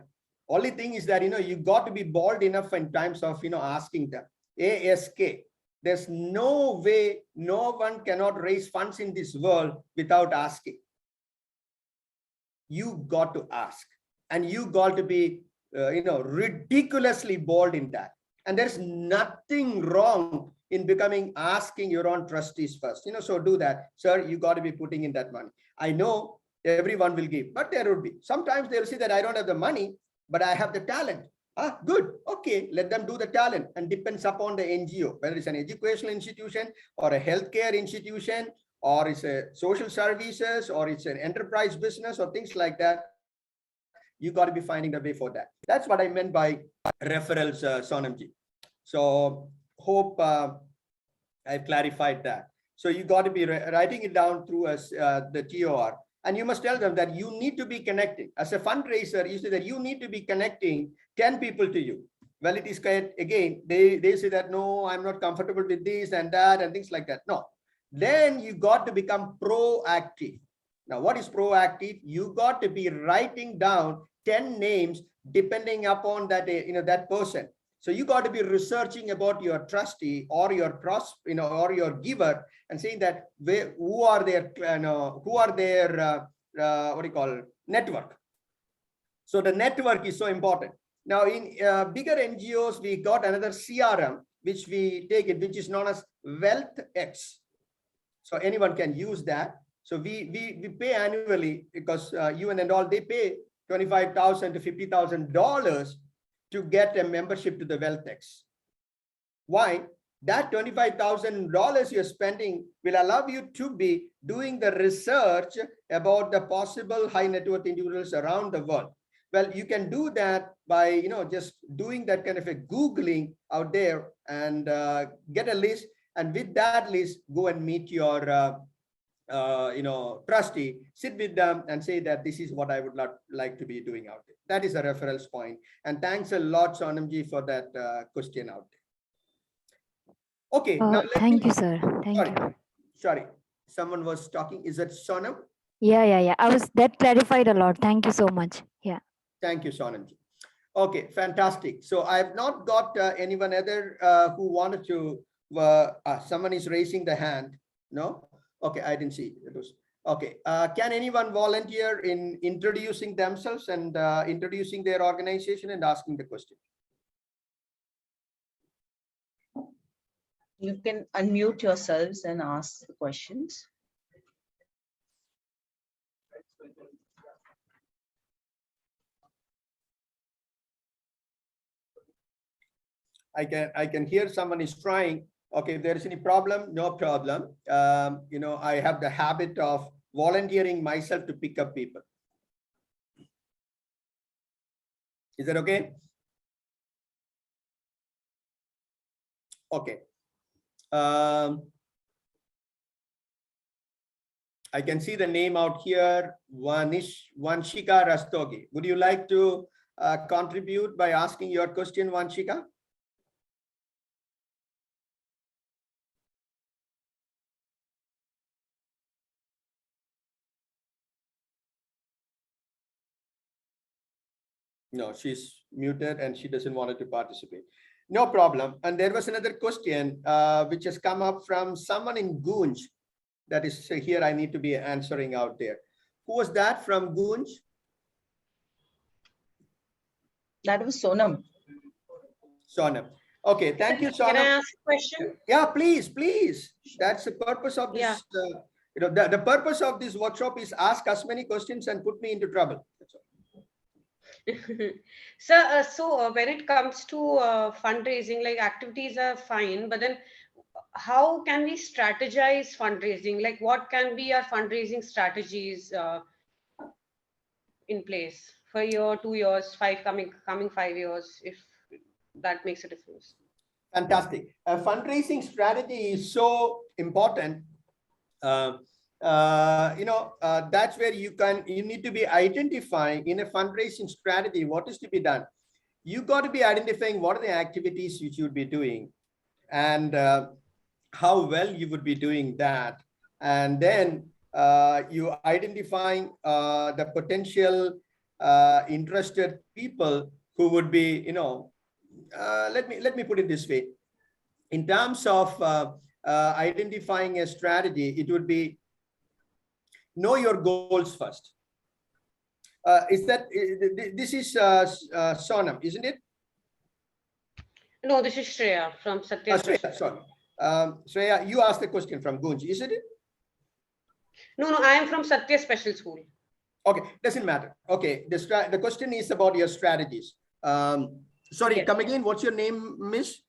Only thing is that, you got to be bold enough in times of, asking them. ASK. There's no way, no one cannot raise funds in this world without asking. You got to ask, and you got to be, ridiculously bold in that. And there's nothing wrong in asking your own trustees first. So do that. Sir, you got to be putting in that money. I know everyone will give, but there will be. Sometimes they'll say that I don't have the money, but I have the talent. Good. Okay, let them do the talent, and depends upon the NGO, whether it's an educational institution or a healthcare institution or it's a social services, or it's an enterprise business or things like that, you got to be finding the way for that. That's what I meant by referrals, Sonamji. So hope I've clarified that. So you got to be writing it down through the TOR, and you must tell them that you need to be connecting. As a fundraiser, you say that you need to be connecting 10 people to you. Well, it is again, they say that, no, I'm not comfortable with this and that and things like that. No, then you got to become proactive. Now, what is proactive? You got to be writing down 10 names depending upon that, that person. So you got to be researching about your trustee or your or your giver, and saying that who are their what do you call network. So the network is so important. Now in bigger NGOs, we got another CRM which we take it, which is known as WealthX. So anyone can use that. So we pay annually, because UN and all, they pay $25,000 to $50,000 to get a membership to the WealthX. Why? That $25,000 you're spending will allow you to be doing the research about the possible high net worth individuals around the world. Well, you can do that by just doing that kind of a Googling out there and get a list, and with that list, go and meet your trustee, sit with them and say that this is what I would like to be doing out there. That is a reference point. And thanks a lot, Sonamji, for that question out there. Okay. Now thank you, sir. Thank you. Sorry. Someone was talking. Is that Sonam? Yeah. That clarified a lot. Thank you so much. Yeah. Thank you, Sonamji. Okay, fantastic. So I have not got anyone other who wanted to, someone is raising the hand. No? Okay, I didn't see it. Okay. Can anyone volunteer in introducing themselves and introducing their organization and asking the question? You can unmute yourselves and ask the questions. I can hear someone is trying. Okay, if there is any problem, no problem. I have the habit of volunteering myself to pick up people. Is that okay? Okay. I can see the name out here, Vanshika Rastogi. Would you like to contribute by asking your question, Vanshika? No, she's muted and she doesn't want to participate. No problem. And there was another question which has come up from someone in Gunj. That is here I need to be answering out there. Who was that from Gunj? That was Sonam. Sonam. Okay, thank you, Sonam. Can I ask a question? Yeah, please. That's the purpose of this. Yeah. The purpose of this workshop is ask as many questions and put me into trouble. That's all. So when it comes to fundraising, like activities are fine, but then how can we strategize fundraising? Like what can be our fundraising strategies in place for a year, 2 years, coming 5 years, if that makes a difference? Fantastic. A fundraising strategy is so important. That's where you need to be identifying in a fundraising strategy what is to be done. You got to be identifying what are the activities you should be doing and how well you would be doing that, and then you identifying the potential interested people who would be, let me put it this way. In terms of identifying a strategy, it would be know your goals first. This is Sonam, isn't it? No, this is Shreya from Satya. Shreya, sorry. Shreya, you asked the question from Gunj, isn't it? No, I am from Satya Special School. Okay, doesn't matter. Okay, the question is about your strategies. Sorry, yes. Come again. What's your name, Miss?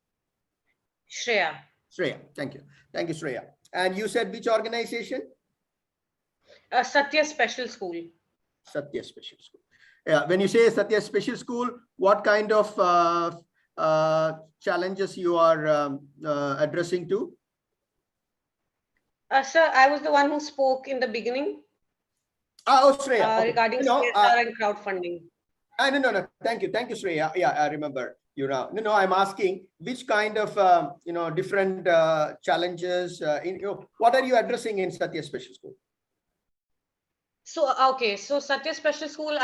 Shreya. Shreya, thank you. Thank you, Shreya. And you said which organization? Satya Special School. Satya Special School. Yeah, when you say Satya Special School, what kind of challenges you are addressing to? Sir, I was the one who spoke in the beginning Oh, Shreya. Okay. regarding CSR and crowdfunding. No. Thank you, Shreya. Yeah, I remember you now. No, I'm asking which kind of different challenges what are you addressing in Satya Special School? So, okay, so Satya Special School,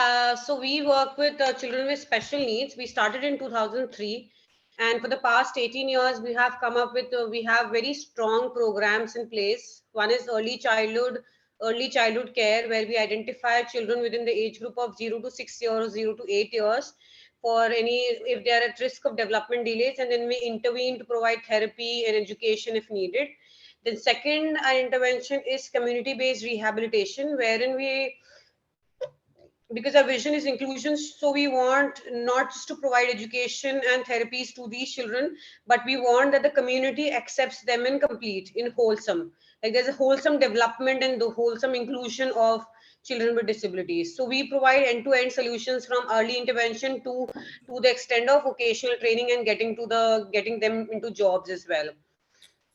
so we work with children with special needs. We started in 2003, and for the past 18 years, we have come up with, we have very strong programs in place. One is early childhood care, where we identify children within the age group of 0 to 6 years, 0 to 8 years, for any, if they are at risk of development delays, and then we intervene to provide therapy and education if needed. The second intervention is community-based rehabilitation, wherein we, because our vision is inclusion, so we want not just to provide education and therapies to these children, but we want that the community accepts them in complete, in wholesome. Like there's a wholesome development and the wholesome inclusion of children with disabilities. So we provide end-to-end solutions from early intervention to the extent of vocational training and getting them into jobs as well.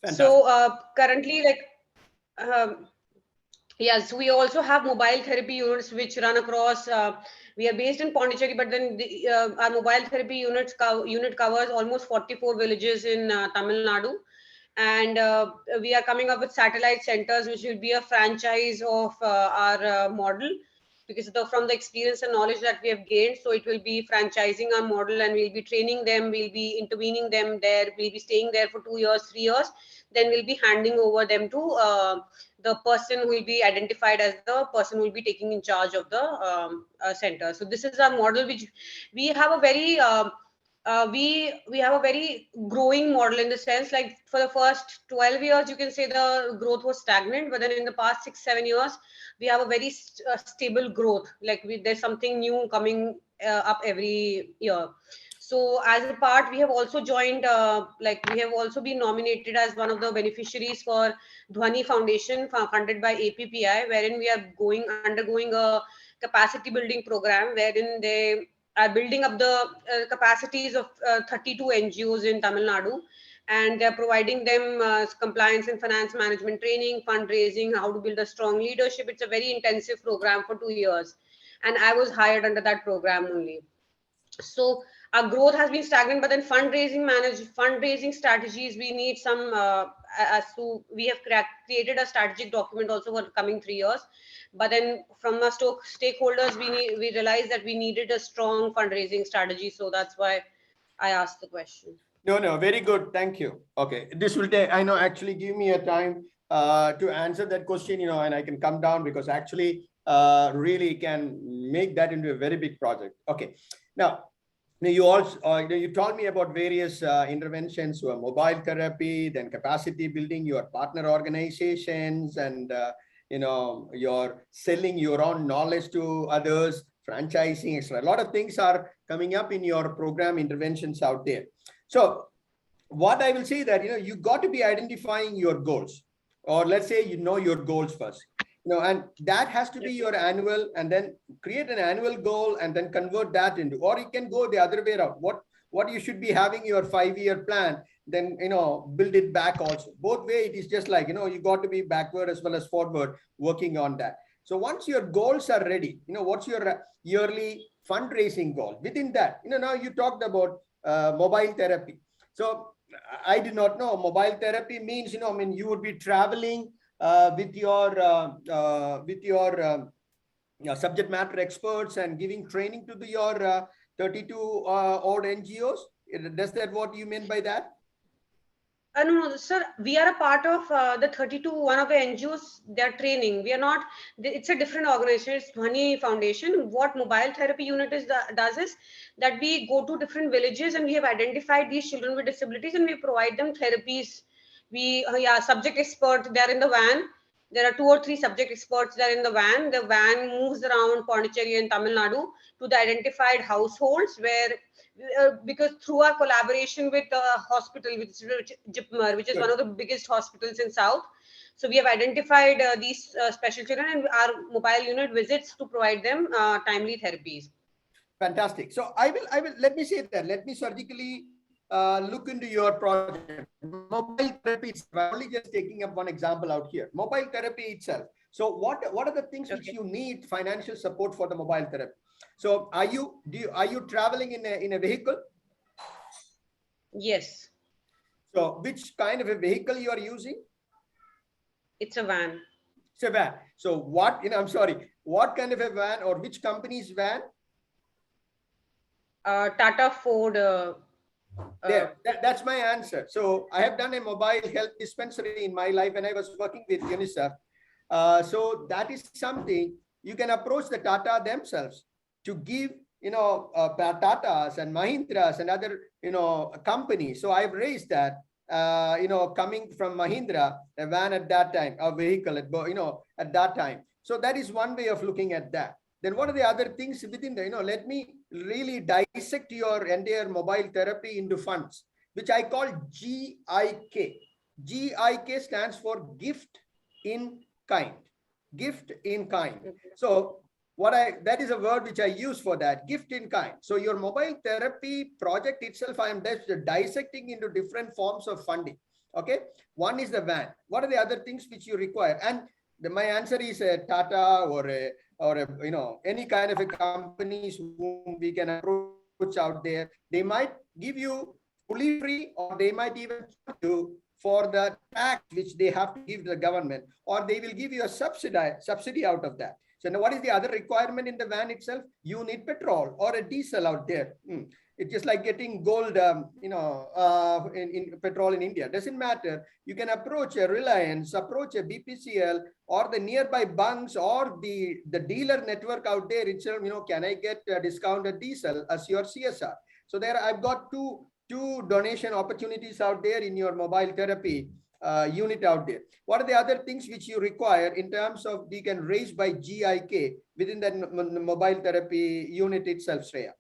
Fantastic. So currently, like, yes, we also have mobile therapy units which run across. We are based in Pondicherry, but then our mobile therapy unit covers almost 44 villages in Tamil Nadu. And we are coming up with satellite centers, which will be a franchise of our model, because from the experience and knowledge that we have gained. So it will be franchising our model, and we'll be training them, we'll be intervening them there, we'll be staying there for 2 years, 3 years. Then we'll be handing over them to the person who will be identified as the person who will be taking in charge of the center. So this is our model, which we have a very we have a very growing model, in the sense, like for the first 12 years, you can say the growth was stagnant, but then in the past 6-7 years, we have a very stable growth. Like there's something new coming up every year. So as a part, we have also joined, like we have also been nominated as one of the beneficiaries for Dhwani Foundation, funded by APPI, wherein we are undergoing a capacity building program, wherein they are building up the capacities of 32 NGOs in Tamil Nadu, and they're providing them compliance and finance management training, fundraising, how to build a strong leadership. It's a very intensive program for 2 years, and I was hired under that program only. So our growth has been stagnant, but then fundraising strategies, we need some we have created a strategic document also for the coming 3 years. But then from our stakeholders, we realized that we needed a strong fundraising strategy. So that's why I asked the question. No, very good. Thank you. Okay, this will take, I know, actually give me a time to answer that question, and I can come down, because actually really can make that into a very big project. Okay. Now, you also you told me about various interventions, mobile therapy, then capacity building, your partner organizations, and you're selling your own knowledge to others, franchising, etc. A lot of things are coming up in your program interventions out there. So what I will say that you got to be identifying your goals, or let's say your goals first. And that has to be your annual, and then create an annual goal and then convert that into, or you can go the other way around. What you should be having your 5-year plan, then, build it back also. Both way, it is just like, you got to be backward as well as forward working on that. So once your goals are ready, what's your yearly fundraising goal? Within that, now you talked about mobile therapy. So I did not know mobile therapy means, you would be traveling with your subject matter experts and giving training to your 32 odd NGOs. Does that what you mean by that? No, sir, we are a part of the 32, one of the NGOs, they're training. We are not, it's a different organization, it's Dhwani Foundation. What mobile therapy unit does is that we go to different villages, and we have identified these children with disabilities, and we provide them therapies. We, subject expert, they're in the van. There are 2 or 3 subject experts that are in the van. The van moves around Pondicherry and Tamil Nadu to the identified households, where because through our collaboration with the hospital, which is JIPMER, which is one of the biggest hospitals in South. So we have identified these special children, and our mobile unit visits to provide them timely therapies. Fantastic. So let me say that, let me surgically look into your project. Mobile therapy itself, I'm only just taking up one example out here. Mobile therapy itself. So what are the things which you need financial support for the mobile therapy? So are you traveling in a vehicle? Yes. So which kind of a vehicle you are using? It's a van. It's a van. So what, I'm sorry, what kind of a van or which company's van? Tata Ford. There, that's my answer. So I have done a mobile health dispensary in my life when I was working with UNICEF. So that is something you can approach the Tata themselves to give, Tatas and Mahindras and other, companies. So I've raised that, coming from Mahindra, a van at that time, a vehicle at that time. So that is one way of looking at that. Then what are the other things within the, let me really dissect your entire mobile therapy into funds, which I call GIK. GIK stands for gift in kind. Gift in kind. So that is a word which I use for that, gift in kind. So your mobile therapy project itself, I am dissecting into different forms of funding. Okay. One is the van. What are the other things which you require? And my answer is a Tata or any kind of a companies whom we can approach out there. They might give you fully free, or they might even charge you for the tax which they have to give to the government, or they will give you a subsidy out of that. So now what is the other requirement in the van itself? You need petrol or a diesel out there. It's just like getting gold, in petrol in India. Doesn't matter. You can approach a Reliance, approach a BPCL, or the nearby bunks, or the dealer network out there itself. Can I get a discounted diesel as your CSR? So there, I've got two donation opportunities out there in your mobile therapy unit out there. What are the other things which you require in terms of we can raise by GIK within the mobile therapy unit itself, Shreya?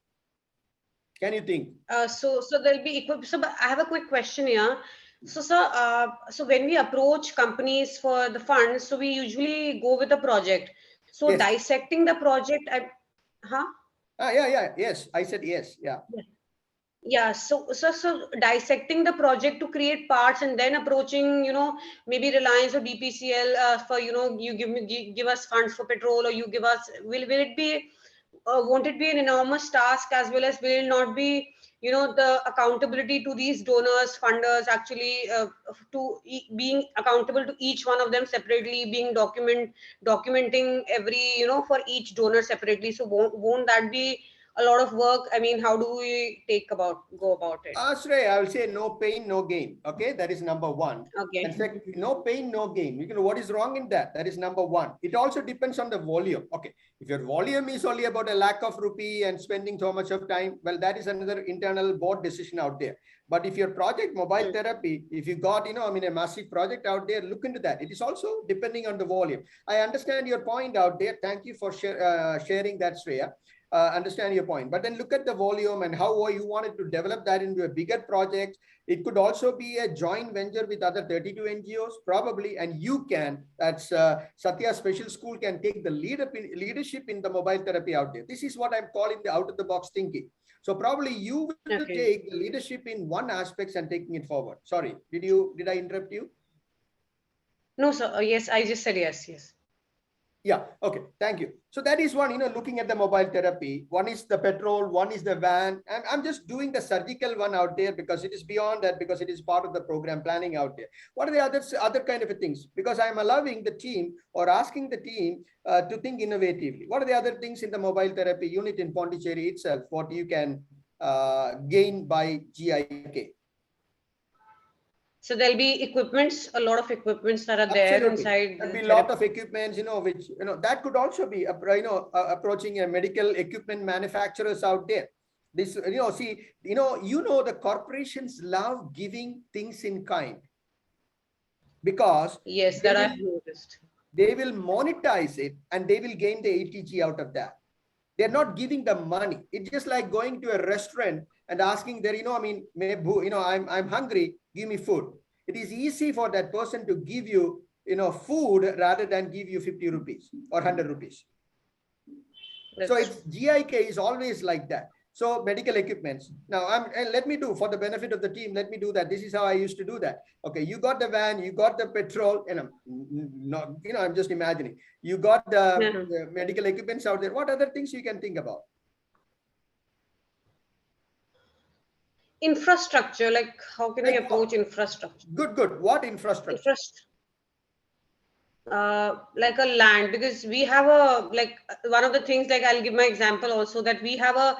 Can you think? So there'll be equipped. So but I have a quick question here. So sir, so when we approach companies for the funds, so we usually go with a project. So Yes. dissecting the project, Yes, I said yes. Yeah. Yeah, so dissecting the project to create parts, and then approaching, maybe Reliance or BPCL for, you give us funds for petrol, or you give us, will it be, won't it be an enormous task, as well as will it not be, the accountability to these donors, funders, actually being accountable to each one of them separately, being documenting every, for each donor separately. So won't that be a lot of work? I mean, how do we go about it? Shreya, I will say no pain, no gain. Okay, that is number one. Okay. And second, no pain, no gain. What is wrong in that? That is number one. It also depends on the volume. Okay, if your volume is only about a lakh of rupee and spending so much of time, well, that is another internal board decision out there. But if your project mobile therapy, if you got, a massive project out there, look into that. It is also depending on the volume. I understand your point out there. Thank you for sharing that, Shreya. Understand your point, but then look at the volume and how you wanted to develop that into a bigger project. It could also be a joint venture with other 32 NGOs probably, and you can, that's Satya Special School can take the leadership in the mobile therapy out there. This is what I'm calling the out of the box thinking. So probably you will take the leadership in one aspect and taking it forward. Sorry, did I interrupt you? No, sir. Yes, I just said yes. Yeah. Okay. Thank you. So that is one, looking at the mobile therapy. One is the petrol, one is the van. And I'm just doing the surgical one out there because it is beyond that, because it is part of the program planning out there. What are the other kind of things? Because I'm allowing the team or asking the team to think innovatively. What are the other things in the mobile therapy unit in Pondicherry itself? What you can gain by GIK? So there'll be equipments, a lot of equipments that are there inside. There'll be a lot of equipments, which, that could also be, approaching a medical equipment manufacturers out there. This, see, the corporations love giving things in kind because yes, that I've noticed. They will monetize it and they will gain the ATG out of that. They're not giving the money. It's just like going to a restaurant and asking there, I'm hungry, give me food. It is easy for that person to give you food rather than give you 50 rupees or 100 rupees. So That's it's GIK is always like that. So medical equipments. Now let me do, for the benefit of the team, let me do that. This is how I used to do that. Okay, you got the van, you got the petrol, and I'm just imagining. You got the medical equipments out there. What other things you can think about? infrastructure. Like, how can we Like approach what? infrastructure? Good. What infrastructure? Like a land, because we have one of the things, like I'll give my example also, that we have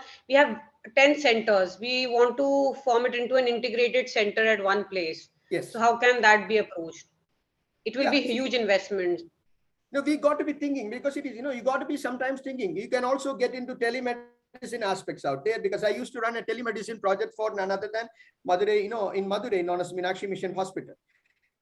10 centers. We want to form it into an integrated center at one place. Yes. So how can that be approached? It will be see, huge investment. No, we got to be thinking, because it is, you got to be sometimes thinking. You can also get into telemedicine aspects out there, because I used to run a telemedicine project for none other than Madurai, in Madurai, known as Meenakshi Mission Hospital.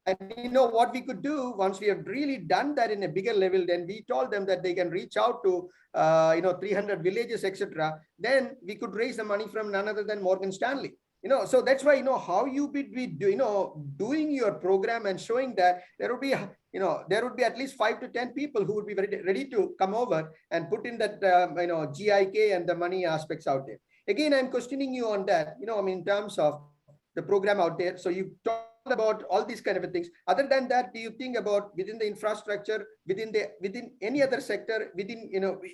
And what we could do once we have really done that in a bigger level, then we told them that they can reach out to 300 villages, etc. Then we could raise the money from none other than Morgan Stanley. So that's why how you be doing your program and showing that there would be at least 5 to 10 people who would be ready to come over and put in that GIK and the money aspects out there. Again, I'm questioning you on that. In terms of the program out there. So you talk about all these kind of things. Other than that, do you think about within the infrastructure, within any other sector, within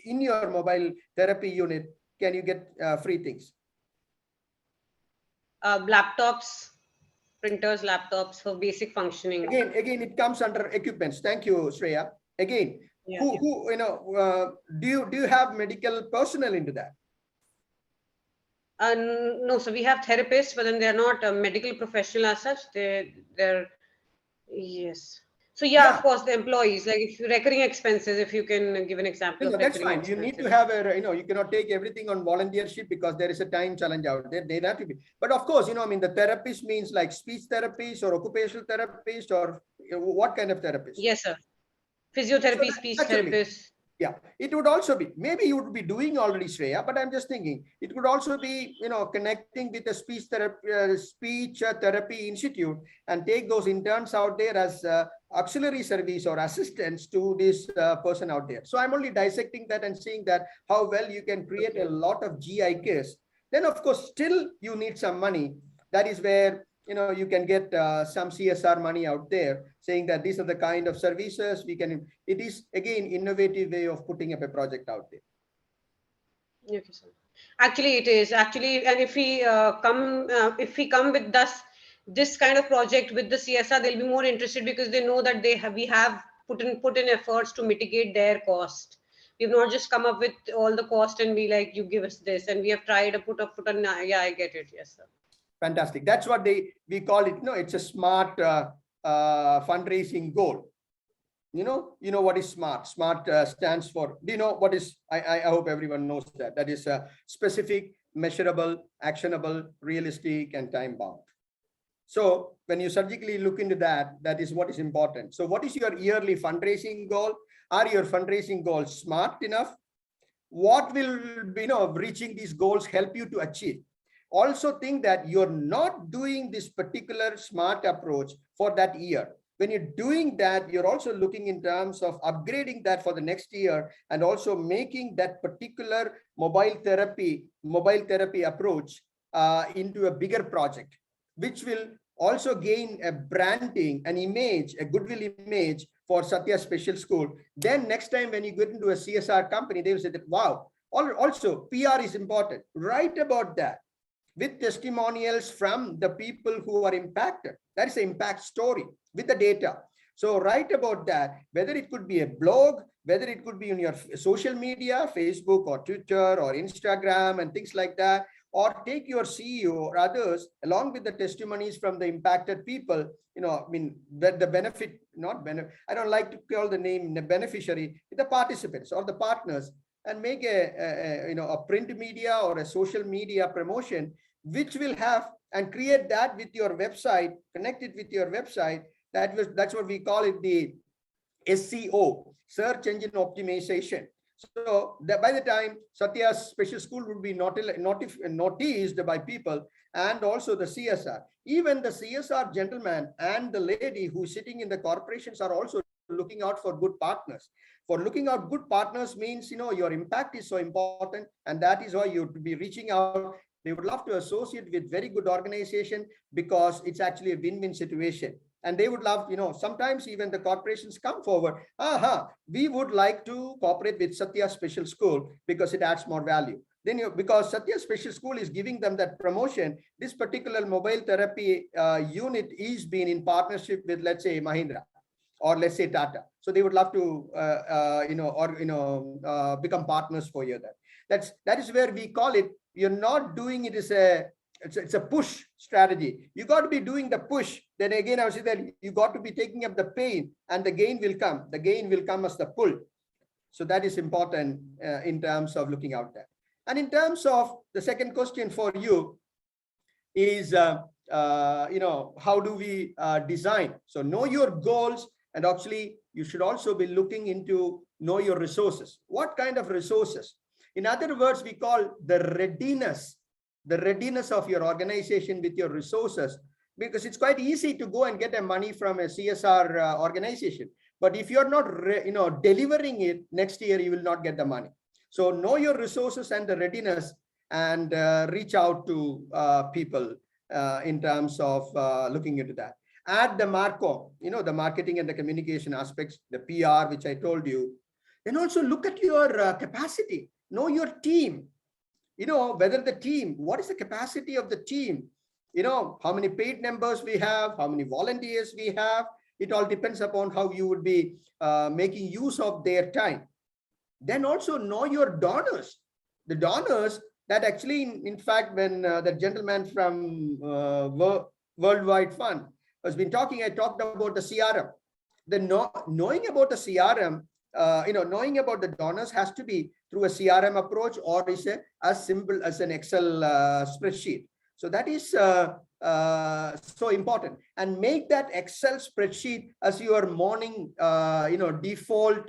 in your mobile therapy unit, can you get free things? Laptops, printers, laptops for basic functioning. Again, it comes under equipments. Thank you, Shreya. Again, who do you have medical personnel into that? No, so we have therapists, but then they're not a medical professional as such. They're yes. So of course, the employees, like if recurring expenses, if you can give an example. No, that's fine. You need to have you cannot take everything on volunteership, because there is a time challenge out there. They have to be. But of course, the therapist means like speech therapist or occupational therapist, or what kind of therapist? Yes, sir. Physiotherapy, speech therapist. Yeah, it would also be, maybe you would be doing already, Shreya, but I'm just thinking it could also be, connecting with the speech therapy institute and take those interns out there as auxiliary service or assistants to this person out there. So I'm only dissecting that and seeing that how well you can create a lot of GIKs. Then of course, still you need some money. That is where you can get some CSR money out there, saying that these are the kind of services we can. It is again innovative way of putting up a project out there. Okay, sir. Actually, it is actually, and if we come with this kind of project with the CSR, they'll be more interested, because they know that we have put in efforts to mitigate their cost. We've not just come up with all the cost and be like, you give us this, and we have tried to put on. Yeah, I get it. Yes, sir. Fantastic. That's what we call it. It's a smart fundraising goal. You know what is SMART? SMART stands for, do you know what is, I hope everyone knows that. That is specific, measurable, actionable, realistic, and time bound. So when you surgically look into that, that is what is important. So what is your yearly fundraising goal? Are your fundraising goals smart enough? What will, reaching these goals help you to achieve? Also think that you're not doing this particular SMART approach for that year. When you're doing that, you're also looking in terms of upgrading that for the next year, and also making that particular mobile therapy approach into a bigger project, which will also gain a branding, an image, a goodwill image for Satya Special School. Then next time when you get into a CSR company, they will say that, wow. Also, PR is important. Write about that with testimonials from the people who are impacted. That is an impact story with the data. So write about that, whether it could be a blog, whether it could be in your social media, Facebook or Twitter or Instagram and things like that, or take your CEO or others along with the testimonies from the impacted people, the benefit, I don't like to call the name the beneficiary, the participants or the partners, and make a print media or a social media promotion, which will have and create that with your website, connect it with your website. That's what we call it, the SEO, search engine optimization. So that by the time Satya's special school would be noticed by people, and also the CSR, even the CSR gentleman and the lady who's sitting in the corporations are also looking out for good partners. For looking out good partners means, your impact is so important, and that is why you would be reaching out. They would love to associate with very good organization because it's actually a win-win situation. And they would love, sometimes even the corporations come forward. We would like to cooperate with Satya Special School because it adds more value. Then because Satya Special School is giving them that promotion, this particular mobile therapy unit is being in partnership with, let's say, Mahindra or let's say Tata. So they would love to, become partners for you. That is where we call it. You're not doing it as it's a push strategy. You got to be doing the push. Then again, I would say that you got to be taking up the pain, and the gain will come. The gain will come as the pull. So that is important in terms of looking out there. And in terms of the second question for you is, how do we design? So know your goals, and actually you should also be looking into know your resources. What kind of resources? In other words, we call the readiness of your organization with your resources, because it's quite easy to go and get a money from a CSR organization. But if you're not, delivering it next year, you will not get the money. So know your resources and the readiness, and reach out to people in terms of looking into that. Add the MARCO, the marketing and the communication aspects, the PR, which I told you. Then also look at your capacity. Know your team. Whether the team, what is the capacity of the team? How many paid members we have, how many volunteers we have. It all depends upon how you would be making use of their time. Then also know your donors. The donors that actually, in fact, when the gentleman from Worldwide Fund has been talking, I talked about the CRM. Knowing about the CRM, knowing about the donors has to be through a CRM approach, or is as simple as an Excel spreadsheet. So that is so important. And make that Excel spreadsheet as your morning, default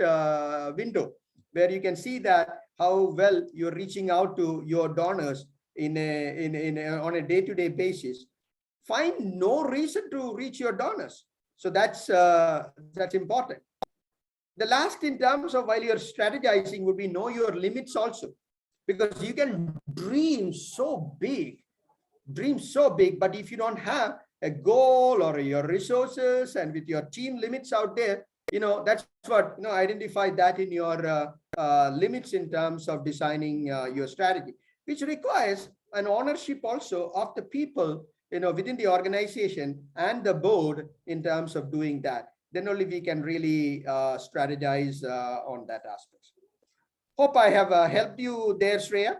window, where you can see that how well you're reaching out to your donors on a day-to-day basis. Find no reason to reach your donors. So that's important. The last, in terms of while you're strategizing, would be know your limits also, because you can dream so big, but if you don't have a goal or your resources and with your team limits out there, that's what, identify that in your limits in terms of designing your strategy, which requires an ownership also of the people, within the organization and the board in terms of doing that. Then only we can really strategize on that aspect. Hope I have helped you there, Shreya.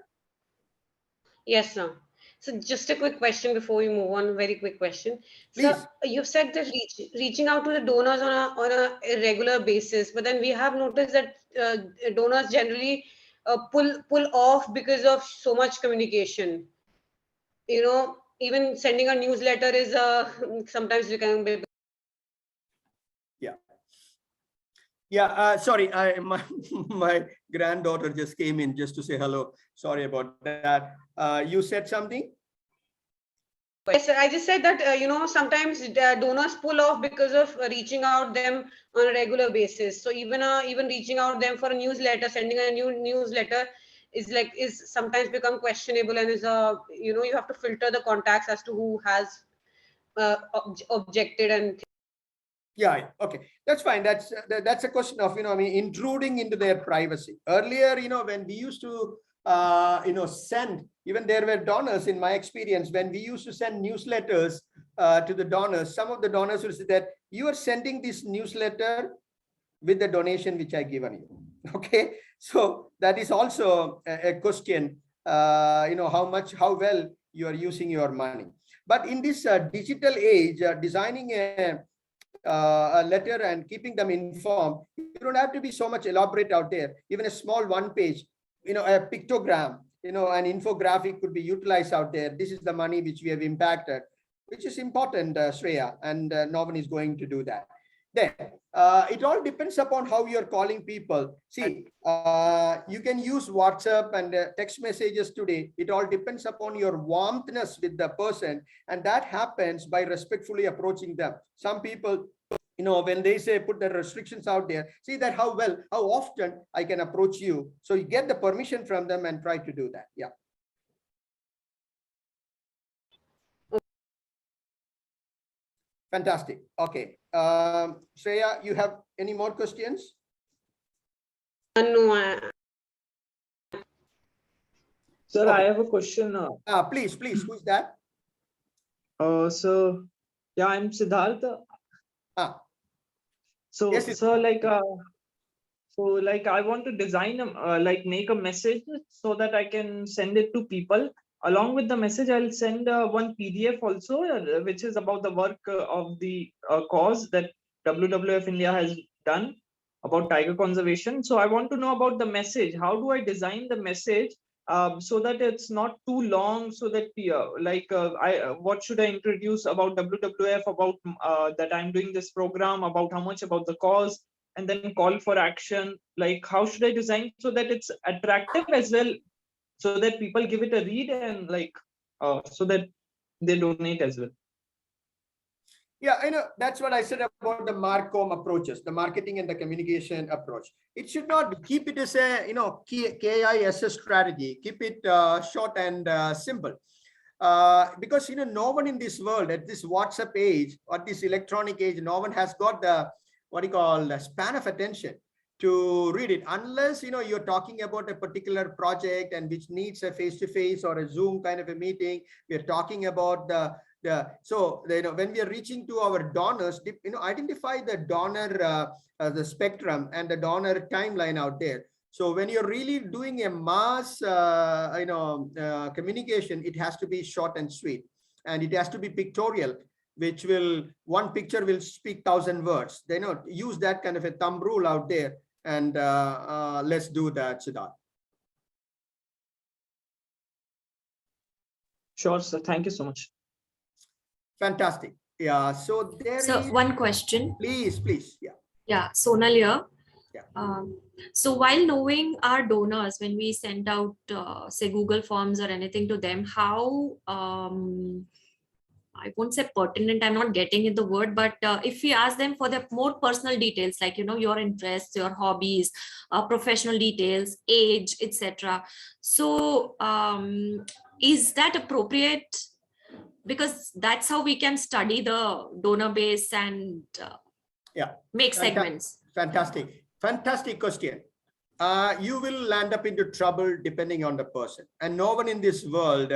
Yes, sir. So just a quick question before we move on, very quick question. Please. So you've said that reaching out to the donors on a regular basis, but then we have noticed that donors generally pull off because of so much communication. Even sending a newsletter is sometimes becoming bit. Sorry, my granddaughter just came in just to say hello. Sorry about that. You said something? Yes, I just said that, sometimes donors pull off because of reaching out them on a regular basis. So even reaching out them for a newsletter, sending a new newsletter is sometimes become questionable, and you have to filter the contacts as to who has objected and. Yeah, okay, that's fine. That's a question of, intruding into their privacy. Earlier, when we used to, send, even there were donors in my experience, when we used to send newsletters to the donors, some of the donors would say that you are sending this newsletter with the donation which I given you. Okay, so that is also a question, how well you are using your money. But in this digital age, designing a letter and keeping them informed, you don't have to be so much elaborate out there. Even a small one page, a pictogram, an infographic could be utilized out there. This is the money which we have impacted, which is important, Shreya, and no one is going to do that. Then it all depends upon how you're calling people. See, you can use WhatsApp and text messages today. It all depends upon your warmthness with the person, and that happens by respectfully approaching them. Some people, you know, when they say put the restrictions out there, see that how often I can approach you. So you get the permission from them and try to do that. Yeah. Fantastic. Okay. Shreya, you have any more questions? No, Sir, Okay. I have a question. Please, who's that? So yeah, I'm Siddharth. So, Yes, so like, I want to design like make a message so that I can send it to people. Along with the message, I'll send one PDF also, which is about the work of the cause that WWF India has done about tiger conservation. So I want to know about the message. How do I design the message so that it's not too long? So that what should I introduce about WWF, about that I'm doing this program, about how much about the cause, and then call for action. Like, how should I design so that it's attractive as well, so that people give it a read and like so that they donate as well? Yeah, I know that's what I said about the Marcom approaches, the marketing and the communication approach. It should not keep it as a, you know, KISS strategy. Keep it short and simple. Because, you know, no one in this world at this WhatsApp age or this electronic age, no one has got the, what you call, the span of attention to read it, unless, you know, you're talking about a particular project and which needs a face-to-face or a Zoom kind of a meeting. We're talking about so, you know, when we are reaching to our donors, you know, identify the donor, the spectrum and the donor timeline out there. So when you're really doing a mass, communication, it has to be short and sweet, and it has to be pictorial, which will, one picture will speak 1,000 words. They know, use that kind of a thumb rule out there, and let's do that, Siddharth. Sure, sir. Thank you so much. Fantastic. Yeah. So there So is, one question. please. Yeah. Yeah, Sonal here. Yeah. So while knowing our donors, when we send out, say, Google Forms or anything to them, how, I won't say pertinent, I'm not getting in the word, but if we ask them for their more personal details, like, you know, your interests, your hobbies, professional details, age, etc. So is that appropriate? Because that's how we can study the donor base and make segments. Fantastic question. You will land up into trouble depending on the person, and no one in this world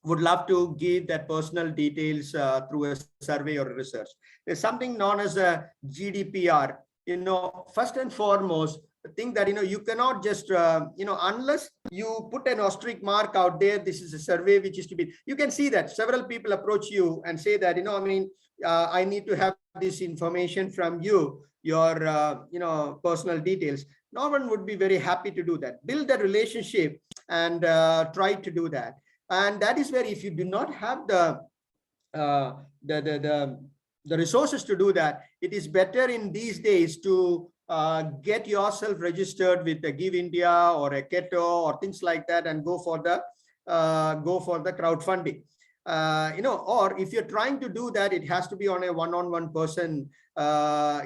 would love to give that personal details through a survey or research. There's something known as a GDPR. You know, first and foremost, the thing that, you know, you cannot just, unless you put an asterisk mark out there, this is a survey which is to be, you can see that several people approach you and say that, you know, I mean, I need to have this information from you, your, personal details. No one would be very happy to do that. Build a relationship and try to do that. And that is where, if you do not have the resources to do that, it is better in these days to get yourself registered with a Give India or a Keto or things like that, and go for the crowdfunding. Or if you're trying to do that, it has to be on a one-on-one person. By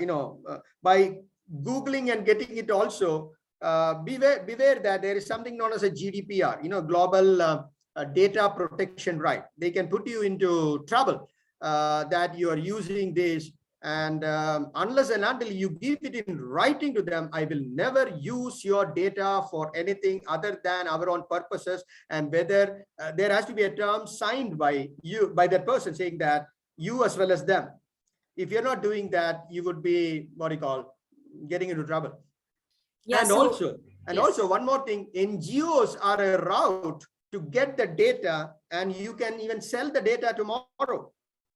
Googling and getting it also, beware that there is something known as a GDPR, global data protection right. They can put you into trouble that you are using this. And unless and until you give it in writing to them, I will never use your data for anything other than our own purposes. And whether there has to be a term signed by you, by that person, saying that you as well as them. If you're not doing that, you would be getting into trouble. Yeah, and also one more thing, NGOs are a route to get the data, and you can even sell the data tomorrow.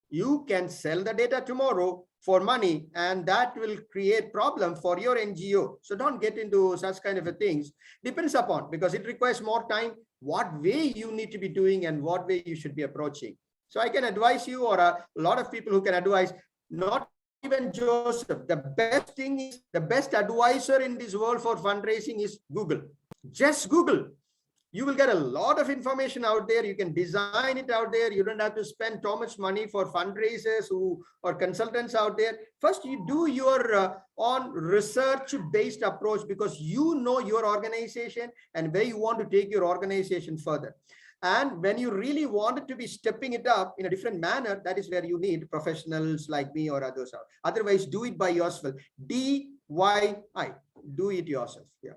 You can sell the data tomorrow for money, and that will create problem for your NGO. So don't get into such kind of a things. Depends upon, because it requires more time, what way you need to be doing and what way you should be approaching. So I can advise you, or a lot of people who can advise, not even Joseph, the best thing is, the best advisor in this world for fundraising is Google. Just Google. You will get a lot of information out there. You can design it out there. You don't have to spend too much money for fundraisers or consultants out there. First, you do your own research-based approach, because you know your organization and where you want to take your organization further. And when you really wanted to be stepping it up in a different manner, that is where you need professionals like me or others out. Otherwise, do it by yourself. DIY. Do it yourself. Yeah.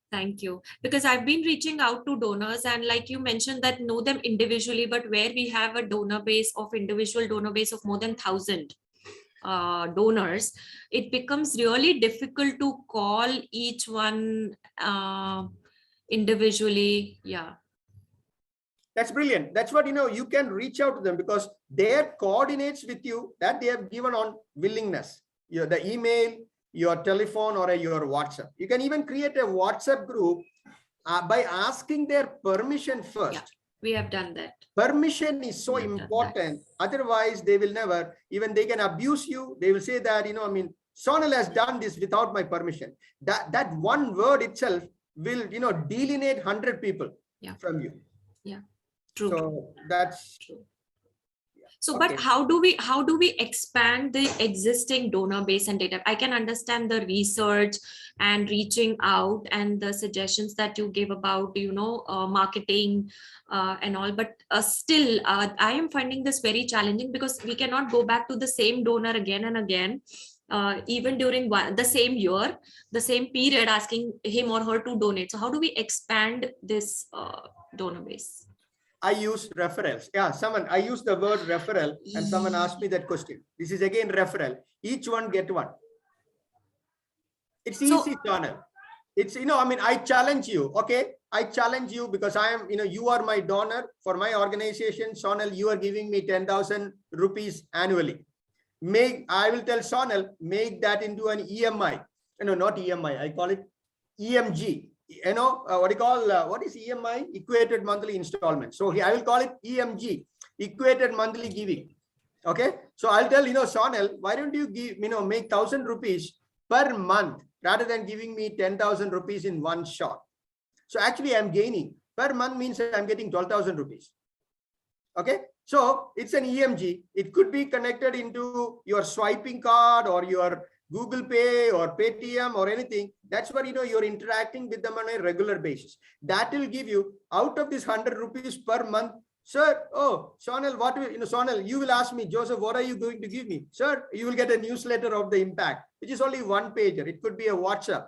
Thank you. Because I've been reaching out to donors, and like you mentioned that know them individually, but where we have a donor base of individual donor base of more than 1,000 donors, it becomes really difficult to call each one individually. Yeah. That's brilliant. That's what, you can reach out to them, because their coordinates with you that they have given on willingness. The email, your telephone, or your WhatsApp. You can even create a WhatsApp group by asking their permission first. Yeah, we have done that. Permission is so important. Otherwise, they will never, even they can abuse you. They will say that, Sonal has done this without my permission. That one word itself will, delineate 100 people from you. Yeah, true. So that's true. So, Okay. but how do we expand the existing donor base and data? I can understand the research and reaching out and the suggestions that you gave about, marketing and all, but still, I am finding this very challenging, because we cannot go back to the same donor again and again, even during the same year, the same period, asking him or her to donate. So how do we expand this donor base? I use referrals. Yeah, I use the word referral, and someone asked me that question. This is again referral. Each one get one. It's easy, Sonal. It's, I challenge you. Okay. I challenge you, because I am, you are my donor for my organization. Sonal, you are giving me 10,000 rupees annually. I will tell Sonal, make that into an EMI. Not EMI. I call it EMG. What is EMI? Equated monthly installment. So I will call it EMG, equated monthly giving. Okay. So I'll tell, Sonal, why don't you give, make 1,000 rupees per month rather than giving me 10,000 rupees in one shot. So actually I'm gaining. Per month means I'm getting 12,000 rupees. Okay. So it's an EMG. It could be connected into your swiping card or your Google Pay or Paytm or anything. That's what, you're interacting with them on a regular basis. That will give you, out of this 100 rupees per month, sir, oh, Sonal, Sonal, you will ask me, Joseph, what are you going to give me? Sir, you will get a newsletter of the impact, which is only one pager. It could be a WhatsApp.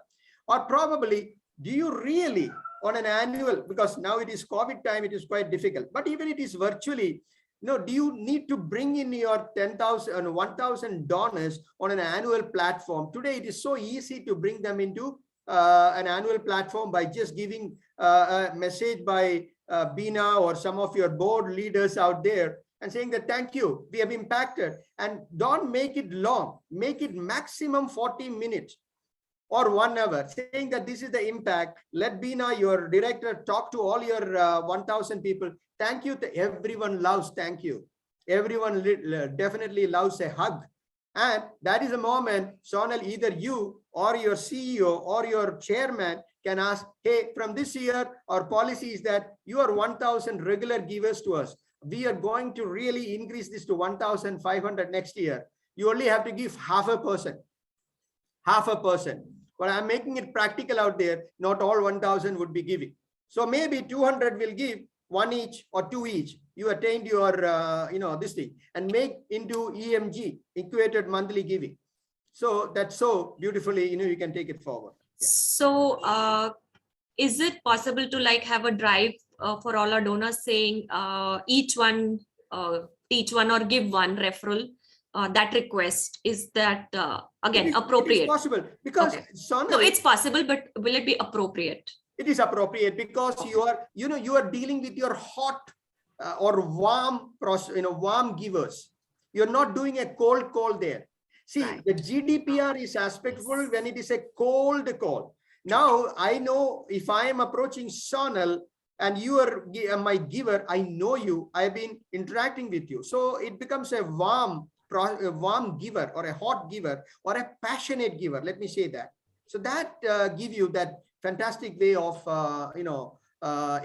Or probably, do you really on an annual, because now it is COVID time, it is quite difficult, but even it is virtually, do you need to bring in your 10,000 and 1,000 donors on an annual platform? Today, it is so easy to bring them into an annual platform by just giving a message by Bina or some of your board leaders out there and saying that, thank you, we have impacted. And don't make it long, make it maximum 40 minutes or 1 hour, saying that this is the impact. Let Bina, your director, talk to all your 1,000 people. Thank you. Everyone loves thank you. Everyone definitely loves a hug. And that is a moment, Sonal, either you or your CEO or your chairman can ask, hey, from this year, our policy is that you are 1,000 regular givers to us. We are going to really increase this to 1,500 next year. You only have to give half a percent. But I'm making it practical out there. Not all 1,000 would be giving. So maybe 200 will give 1 each or 2 each. You attained your, this thing, and make into EMG, equated monthly giving. So that's so beautifully, you can take it forward. Yeah. So is it possible to have a drive for all our donors saying each one teach one or give one referral? That request, is that again appropriate? It is possible, because okay. Sonal, no, it's possible, but will it be appropriate? It is appropriate, because you are dealing with your hot or warm warm givers. You're not doing a cold call there. See, right. The GDPR is aspectful when it is a cold call. Now I know if I am approaching Sonal, and you are my giver. I know you. I've been interacting with you. So it becomes a warm giver, or a hot giver, or a passionate giver. Let me say that. So that give you that fantastic way of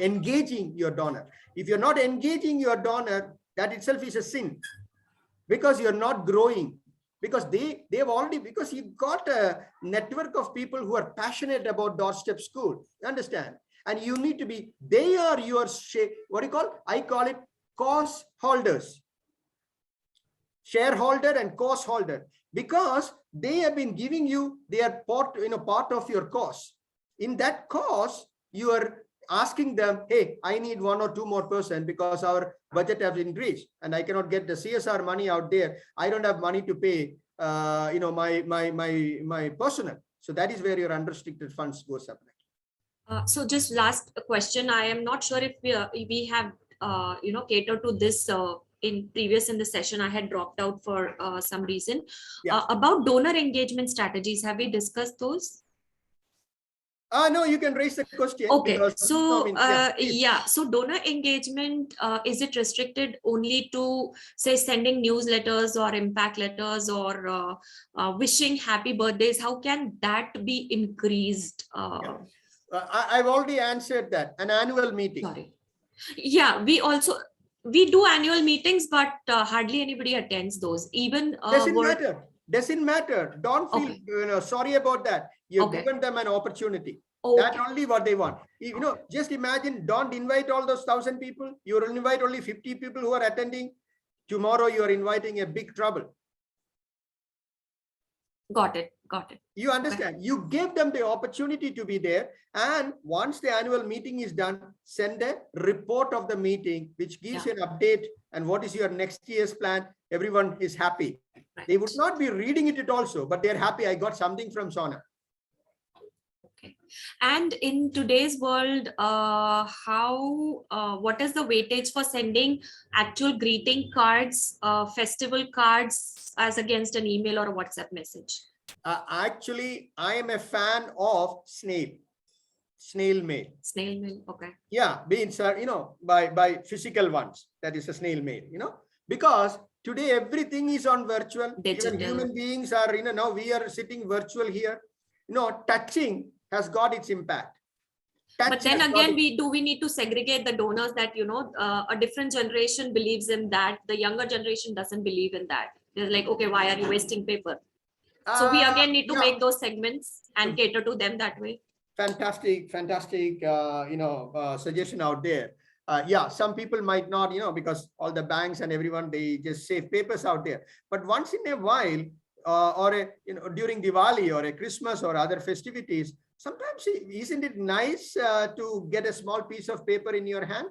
engaging your donor. If you're not engaging your donor, that itself is a sin, because you're not growing. Because they've already, because you've got a network of people who are passionate about doorstep school. You understand? And you need to be, they are your, what do you call? I call it cause holders. Shareholder and cause holder, because they have been giving you their part of your cause. In that cause, you are asking them, hey, I need 1 or 2 more person because our budget has increased and I cannot get the CSR money out there. I don't have money to pay my personnel. So that is where your unrestricted funds goes up. So just last question. I am not sure if we have catered to this in the session. I had dropped out for some reason. Yeah. About donor engagement strategies, have we discussed those? No, you can raise the question. Okay, so so donor engagement, is it restricted only to, say, sending newsletters or impact letters or wishing happy birthdays? How can that be increased? I've already answered that. An annual meeting. Sorry. Yeah, we do annual meetings, but hardly anybody attends those. Even doesn't matter. Don't feel sorry about that. You've given them an opportunity. That's only what they want. Just imagine, don't invite all those 1,000 people. You will invite only 50 people who are attending. Tomorrow you are inviting a big trouble. Got it. You understand? You give them the opportunity to be there. And once the annual meeting is done, send a report of the meeting, which gives you an update and what is your next year's plan. Everyone is happy. Right. They would not be reading it also, but they're happy. I got something from Sona. Okay. And in today's world, what is the weightage for sending actual greeting cards, festival cards, as against an email or a WhatsApp message? Actually, I am a fan of snail mail. Snail mail, okay. Yeah, being by physical ones. That is a snail mail. Because today everything is on virtual. Digital. Even human beings are. Now we are sitting virtual here. Touching has got its impact. But then again, we need to segregate the donors that, a different generation believes in that. The younger generation doesn't believe in that. They're like, okay, why are you wasting paper? So we again need to make those segments and cater to them that way. Fantastic, suggestion out there. Some people might not, because all the banks and everyone, they just save papers out there. But once in a while, during Diwali or a Christmas or other festivities, sometimes isn't it nice to get a small piece of paper in your hand?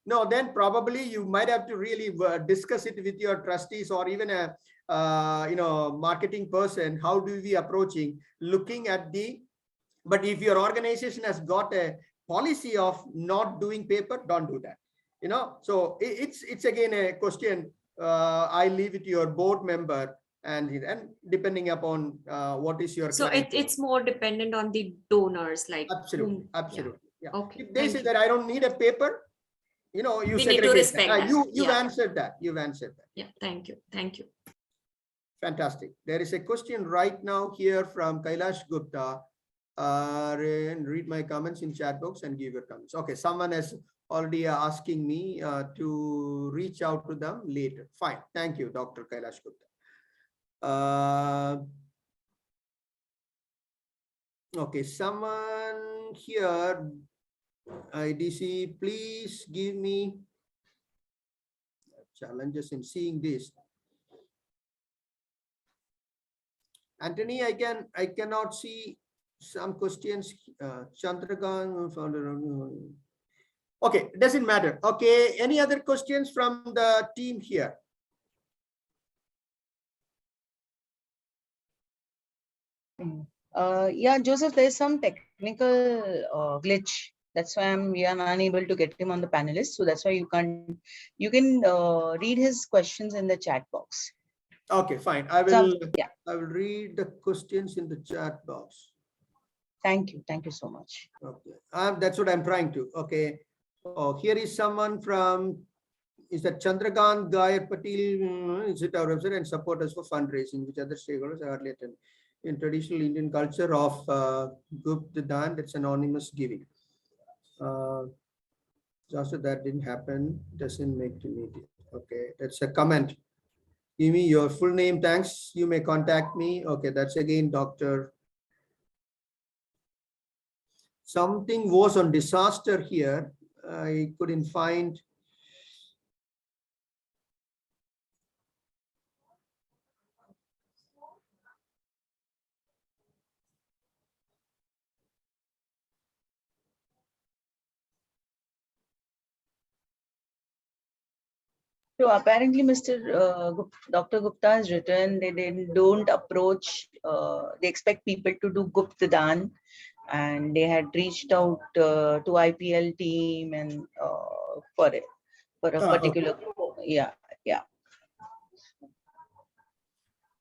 No, then probably you might have to really discuss it with your trustees or even a marketing person. How do we approaching looking at but if your organization has got a policy of not doing paper, don't do that. So it's again a question. I leave it to your board member and depending upon what is your so it's more dependent on the donors, like absolutely. Yeah. Okay, if they say that I don't need a paper, you need to respect that. You've answered that. Yeah, thank you. Fantastic. There is a question right now here from Kailash Gupta. Read my comments in chat box and give your comments. Okay, someone is already asking me to reach out to them later. Fine. Thank you, Dr. Kailash Gupta. Okay, someone here, IDC, please give me challenges in seeing this. Anthony, I cannot see some questions. Chandrakan, okay, doesn't matter. Okay, any other questions from the team here? Joseph, there's some technical glitch. That's why we are unable to get him on the panelist. So that's why you can read his questions in the chat box. Okay, fine. I will read the questions in the chat box. Thank you so much. Okay, that's what I'm trying to. Okay, Oh, here is someone from, is that Chandrakant Gayer Patil, visit our website and support us for fundraising, which other stakeholders are related in traditional Indian culture of Gupta Dan, that's anonymous giving. Just that didn't happen, doesn't make to me. Okay, that's a comment. Give me your full name, thanks. You may contact me. Okay, that's again Dr. Something was on disaster here. I couldn't find. So apparently, Dr. Gupta has written they don't approach. They expect people to do Gupta Dan, and they had reached out to IPL team and for a particular. Yeah.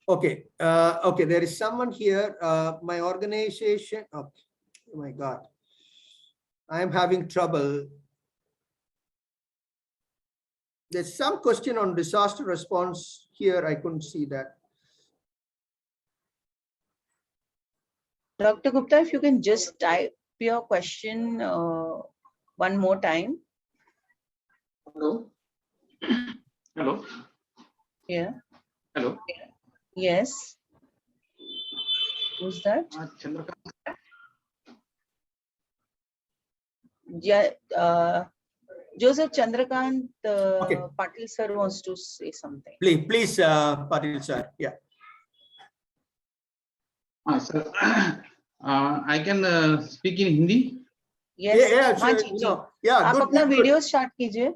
Okay. Okay. There is someone here. My organization. Oh my God. I am having trouble. There's some question on disaster response here. I couldn't see that. Dr. Gupta, if you can just type your question one more time. Hello. Hello. Yeah. Hello. Yes. Who's that? Chandrakant. Yeah. Joseph Chandrakant Okay. Patil sir wants to say something. Please, Patil sir. Yeah. Sir, I can speak in Hindi. Yes. Yeah, हाँ, sure, जी, you जी. know, yeah, आप good, अपना good, video good. Start कीजिए.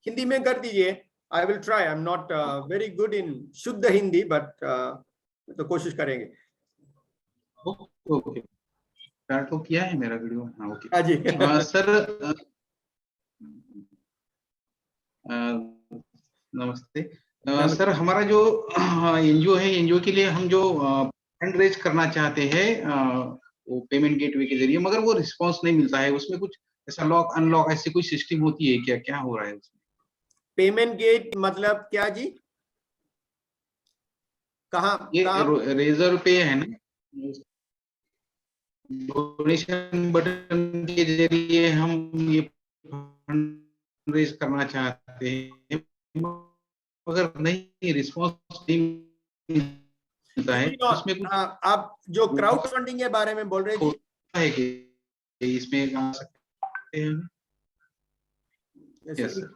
हिंदी में कर दीजिए. I will try. I'm not very good in शुद्ध हिंदी, but तो कोशिश करेंगे. ओके. स्टार्ट तो किया है मेरा वीडियो. हाँ, ओके. हाँ जी. सर नमस्ते. सर हमारा जो एनजीओ है, एनजीओ के लिए हम जो फंड रेज करना चाहते हैं वो पेमेंट गेटवे के जरिए, मगर वो रिस्पांस नहीं मिलता है. उसमें कुछ ऐसा लॉक अनलॉक ऐसी कोई सिस्टम होती है क्या? क्या हो रहा है उसमें? पेमेंट गेट मतलब क्या जी? कहाँ? ये रेजर पे है ना, डोनेशन बटन के जरिए हम ये फंड रेज करना चाहते हैं, मगर नहीं रिस्पांस नहीं मिलता है. उसमें कुछ आप जो क्राउड फंडिंग के बारे में बोल रहे जी, है कि इसमें आ सकते हैं? Yes, sir.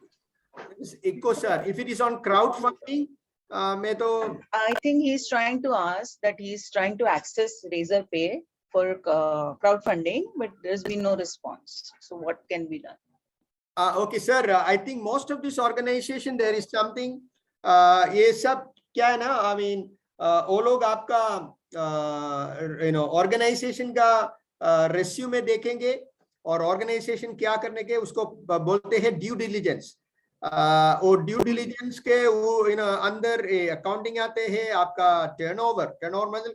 Echo sir, if it is on crowd funding, मैं तो I think he is trying to ask that he is trying to access Razorpay for crowdfunding, but there's been no response. So what can be done? Okay, sir. I think most of this organization there is something. ये सब क्या है ना? I mean, वो लोग आपका organization का resume देखेंगे और organization क्या करने के उसको बोलते हैं due diligence. और ड्यू डिलीजेंस के वो अंदर अकाउंटिंग आते हैं, आपका टर्नओवर मतलब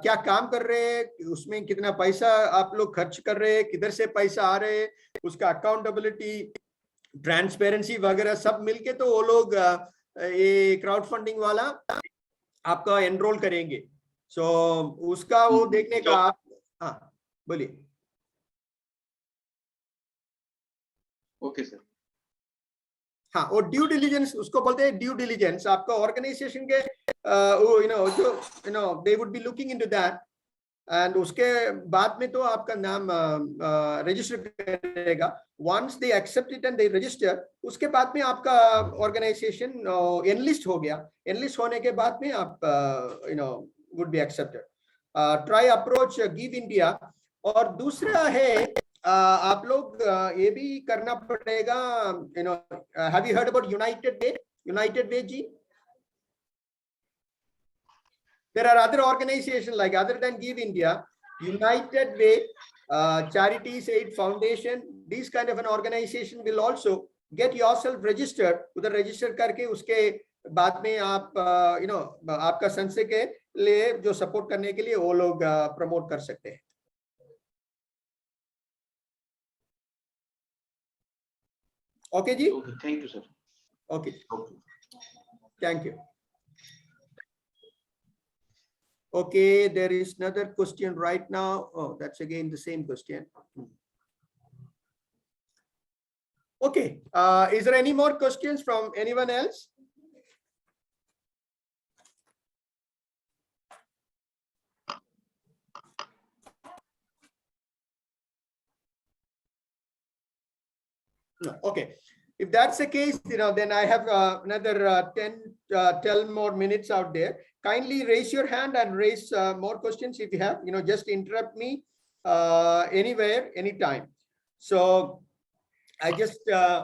क्या काम कर रहे हैं, उसमें कितना पैसा आप लोग खर्च कर रहे हैं, किधर से पैसा आ रहे हैं, उसका अकाउंटेबिलिटी, ट्रांसपेरेंसी वगैरह सब मिलके तो वो लोग ये क्राउड फंडिंग वाला आपका एनरोल करेंगे. सो उसका वो देखने का आप, हाँ बोलिए. Okay sir. हाँ, और ड्यू डिलीजेंस उसको बोलते हैं. ड्यू डिलीजेंस आपका ऑर्गेनाइजेशन के जो they would be looking into that, and उसके बाद में तो आपका नाम रजिस्टर करेगा. Once they accept it and they register, उसके बाद में आपका ऑर्गेनाइजेशन एनलिस्ट हो गया. एनलिस्ट होने के बाद में आप would be accepted. Try approach give India. और दूसरा है आप लोग ये भी करना पड़ेगा. Have you heard about United Way? United Way जी, there are other organizations like other than Give India, United Way, Charities Aid Foundation, these kind of an organization will also get yourself registered. उधर register करके उसके बाद में आप आपका संस्था के लिए जो support करने के लिए वो लोग promote कर सकते हैं. Okay, Ji? Okay, thank you, sir. Okay, Okay. thank you. Okay, there is another question right now. Oh, that's again the same question. Okay, is there any more questions from anyone else? No, okay. If that's the case, then I have another 10 more minutes out there. Kindly raise your hand and raise more questions if you have. Just interrupt me anywhere, anytime. So I just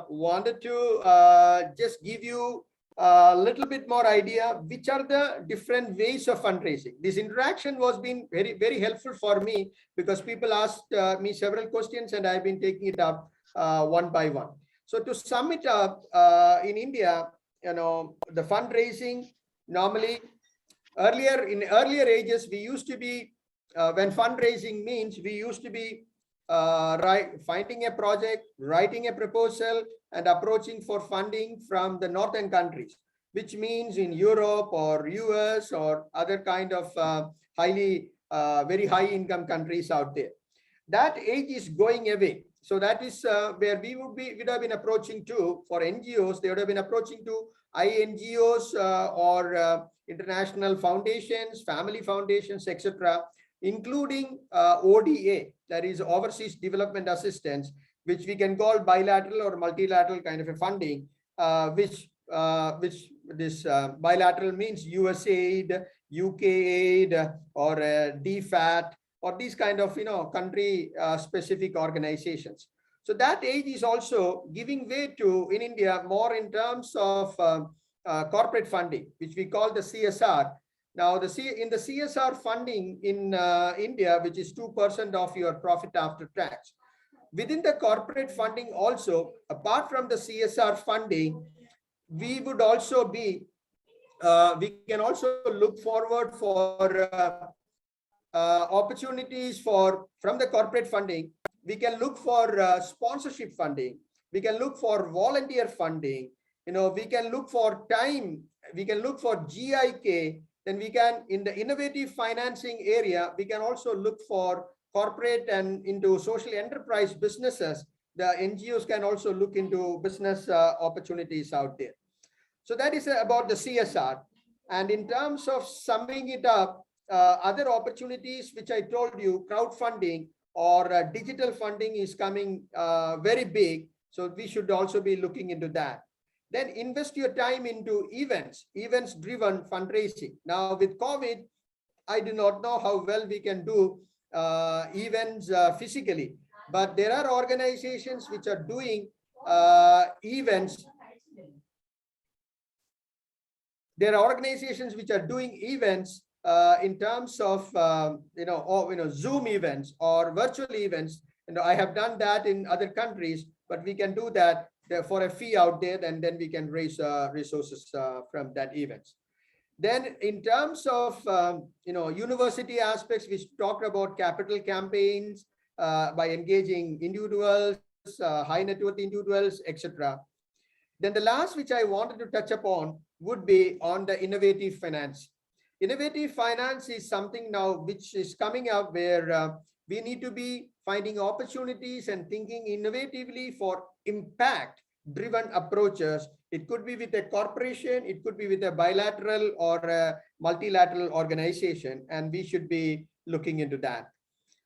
wanted to just give you a little bit more idea which are the different ways of fundraising. This interaction was been very, very helpful for me because people asked me several questions and I've been taking it up one by one. So to sum it up, in India, the fundraising normally in earlier ages, we used to be, when fundraising means, we used to be finding a project, writing a proposal, and approaching for funding from the northern countries, which means in Europe or US or other kind of very high income countries out there. That age is going away. So that is where we would have been approaching to. For NGOs, they would have been approaching to NGOs or international foundations, family foundations, etc., including ODA, that is overseas development assistance, which we can call bilateral or multilateral kind of a funding, which this bilateral means USAID, UK aid, or DFAT, or these kind of country specific organizations. So that age is also giving way to, in India, more in terms of corporate funding, which we call the CSR. Now, in the CSR funding in India, which is 2% of your profit after tax, within the corporate funding also, apart from the CSR funding, we would also be, we can also look forward for opportunities from the corporate funding. We can look for sponsorship funding. We can look for volunteer funding. We can look for time. We can look for GIK. Then we can, in the innovative financing area, we can also look for corporate and into social enterprise businesses. The NGOs can also look into business opportunities out there. So that is about the CSR. And in terms of summing it up, other opportunities which I told you, crowdfunding or digital funding is coming very big. So we should also be looking into that. Then invest your time into events-driven fundraising. Now with COVID, I do not know how well we can do events physically, but there are organizations which are doing events. There are organizations which are doing events in terms of Zoom events or virtual events. I have done that in other countries, but we can do that for a fee out there, and then we can raise resources from that events. Then in terms of university aspects, we talked about capital campaigns by engaging individuals, high net worth individuals, etc. Then the last which I wanted to touch upon would be on the innovative finance. Innovative finance is something now which is coming up where we need to be finding opportunities and thinking innovatively for impact-driven approaches. It could be with a corporation, it could be with a bilateral or a multilateral organization, and we should be looking into that.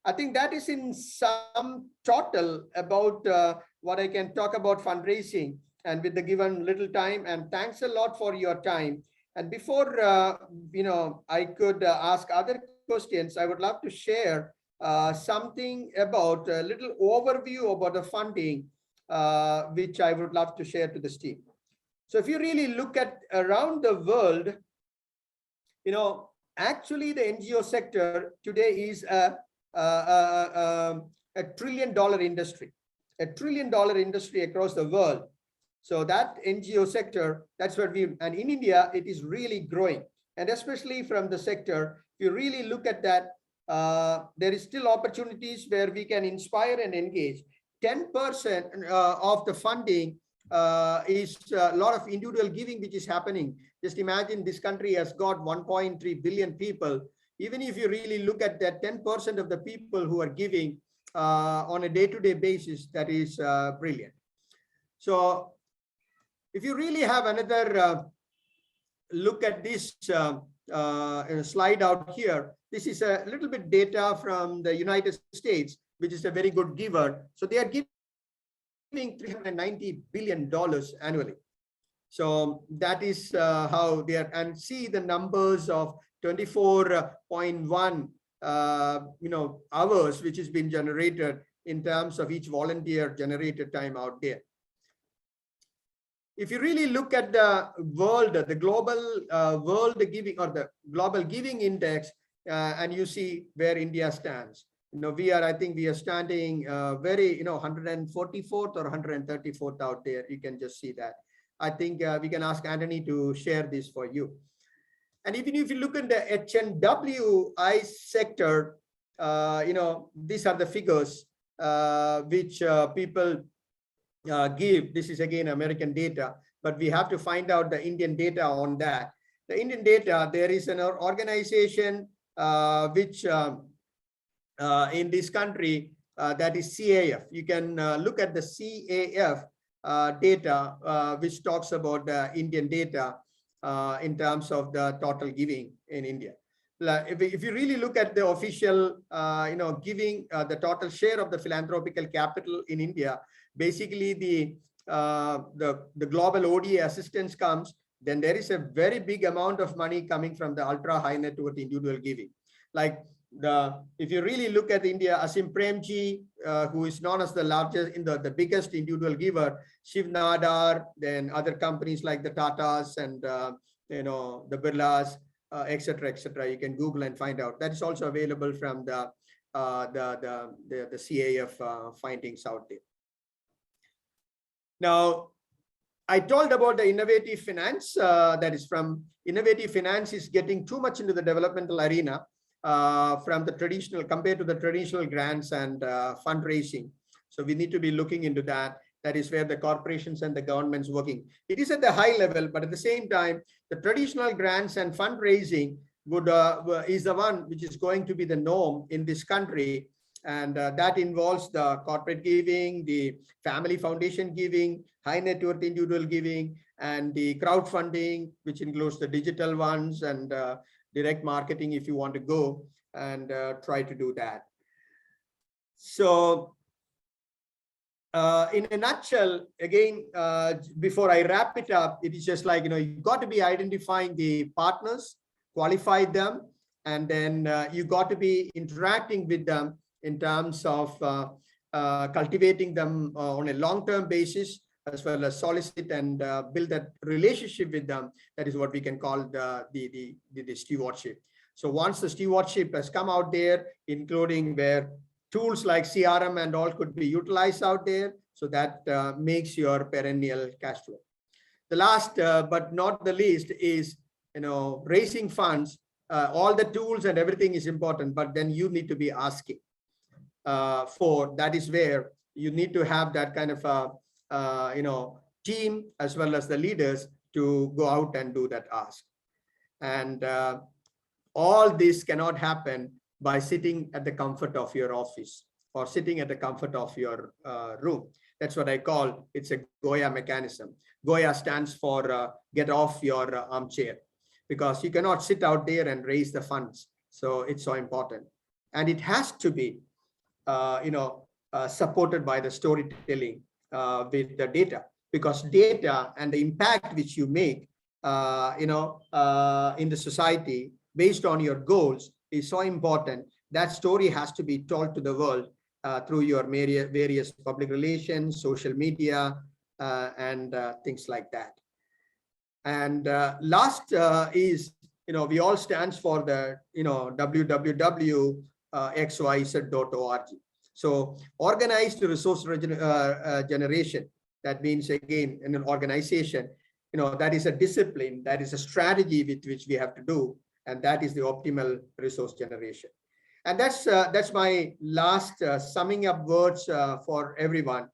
I think that is in some total about what I can talk about fundraising, and with the given little time. And thanks a lot for your time. And before I could ask other questions, I would love to share something about a little overview about the funding, which I would love to share to this team. So if you really look at around the world, actually the NGO sector today is a $1 trillion industry, $1 trillion industry across the world. So that NGO sector, that's where and in India, it is really growing. And especially from the sector, if you really look at that, there is still opportunities where we can inspire and engage. 10% of the funding is a lot of individual giving which is happening. Just imagine this country has got 1.3 billion people. Even if you really look at that 10% of the people who are giving on a day-to-day basis, that is brilliant. So if you really have another look at this slide out here, this is a little bit data from the United States, which is a very good giver. So they are giving $390 billion annually. So that is how they are, and see the numbers of 24.1 hours which has been generated in terms of each volunteer generated time out there. If you really look at the world, the global world giving, or the global giving index, and you see where India stands. I think we are standing very, 144th or 134th out there. You can just see that. I think we can ask Anthony to share this for you. And even if you look at the HNWI sector, these are the figures which people give. This is again American data, but we have to find out the Indian data on that. The Indian data, there is an organization which in this country, that is CAF. You can look at the CAF data, which talks about the Indian data in terms of the total giving in India. If you really look at the official, giving, the total share of the philanthropical capital in India, basically the global ODA assistance comes, then there is a very big amount of money coming from the ultra high net worth individual giving. Like if you really look at India, Asim Premji, who is known as the largest, the biggest individual giver, Shiv Nadar, then other companies like the Tatas and the Birlas, etc., etc. You can Google and find out. That is also available from the CAF findings out there. Now, I told about the innovative finance. That is from innovative finance is getting too much into the developmental arena from the traditional, compared to the traditional grants and fundraising. So we need to be looking into that. That is where the corporations and the governments working. It is at the high level, but at the same time, the traditional grants and fundraising is the one which is going to be the norm in this country. And that involves the corporate giving, the family foundation giving, high net worth individual giving, and the crowdfunding, which includes the digital ones and direct marketing if you want to go and try to do that. So in a nutshell, again, before I wrap it up, it is just like, you've got to be identifying the partners, qualify them, and then you got to be interacting with them in terms of cultivating them on a long-term basis, as well as solicit and build that relationship with them. That is what we can call the stewardship. So once the stewardship has come out there, including where tools like CRM and all could be utilized out there, so that makes your perennial cash flow. The last but not the least is, raising funds. All the tools and everything is important, but then you need to be asking for. That is where you need to have that kind of team as well as the leaders to go out and do that ask. And all this cannot happen by sitting at the comfort of your office or sitting at the comfort of your room. That's what I call, it's a Goya mechanism. Goya stands for get off your armchair, because you cannot sit out there and raise the funds. So it's so important. And it has to be, supported by the storytelling with the data, because data and the impact which you make, in the society based on your goals is so important. That story has to be told to the world through your various public relations, social media, and things like that. And last is, we all stands for the, www.xyz.org. So organized resource generation, that means again, in an organization, that is a discipline, that is a strategy with which we have to do. And that is the optimal resource generation. And that's my last summing up words for everyone.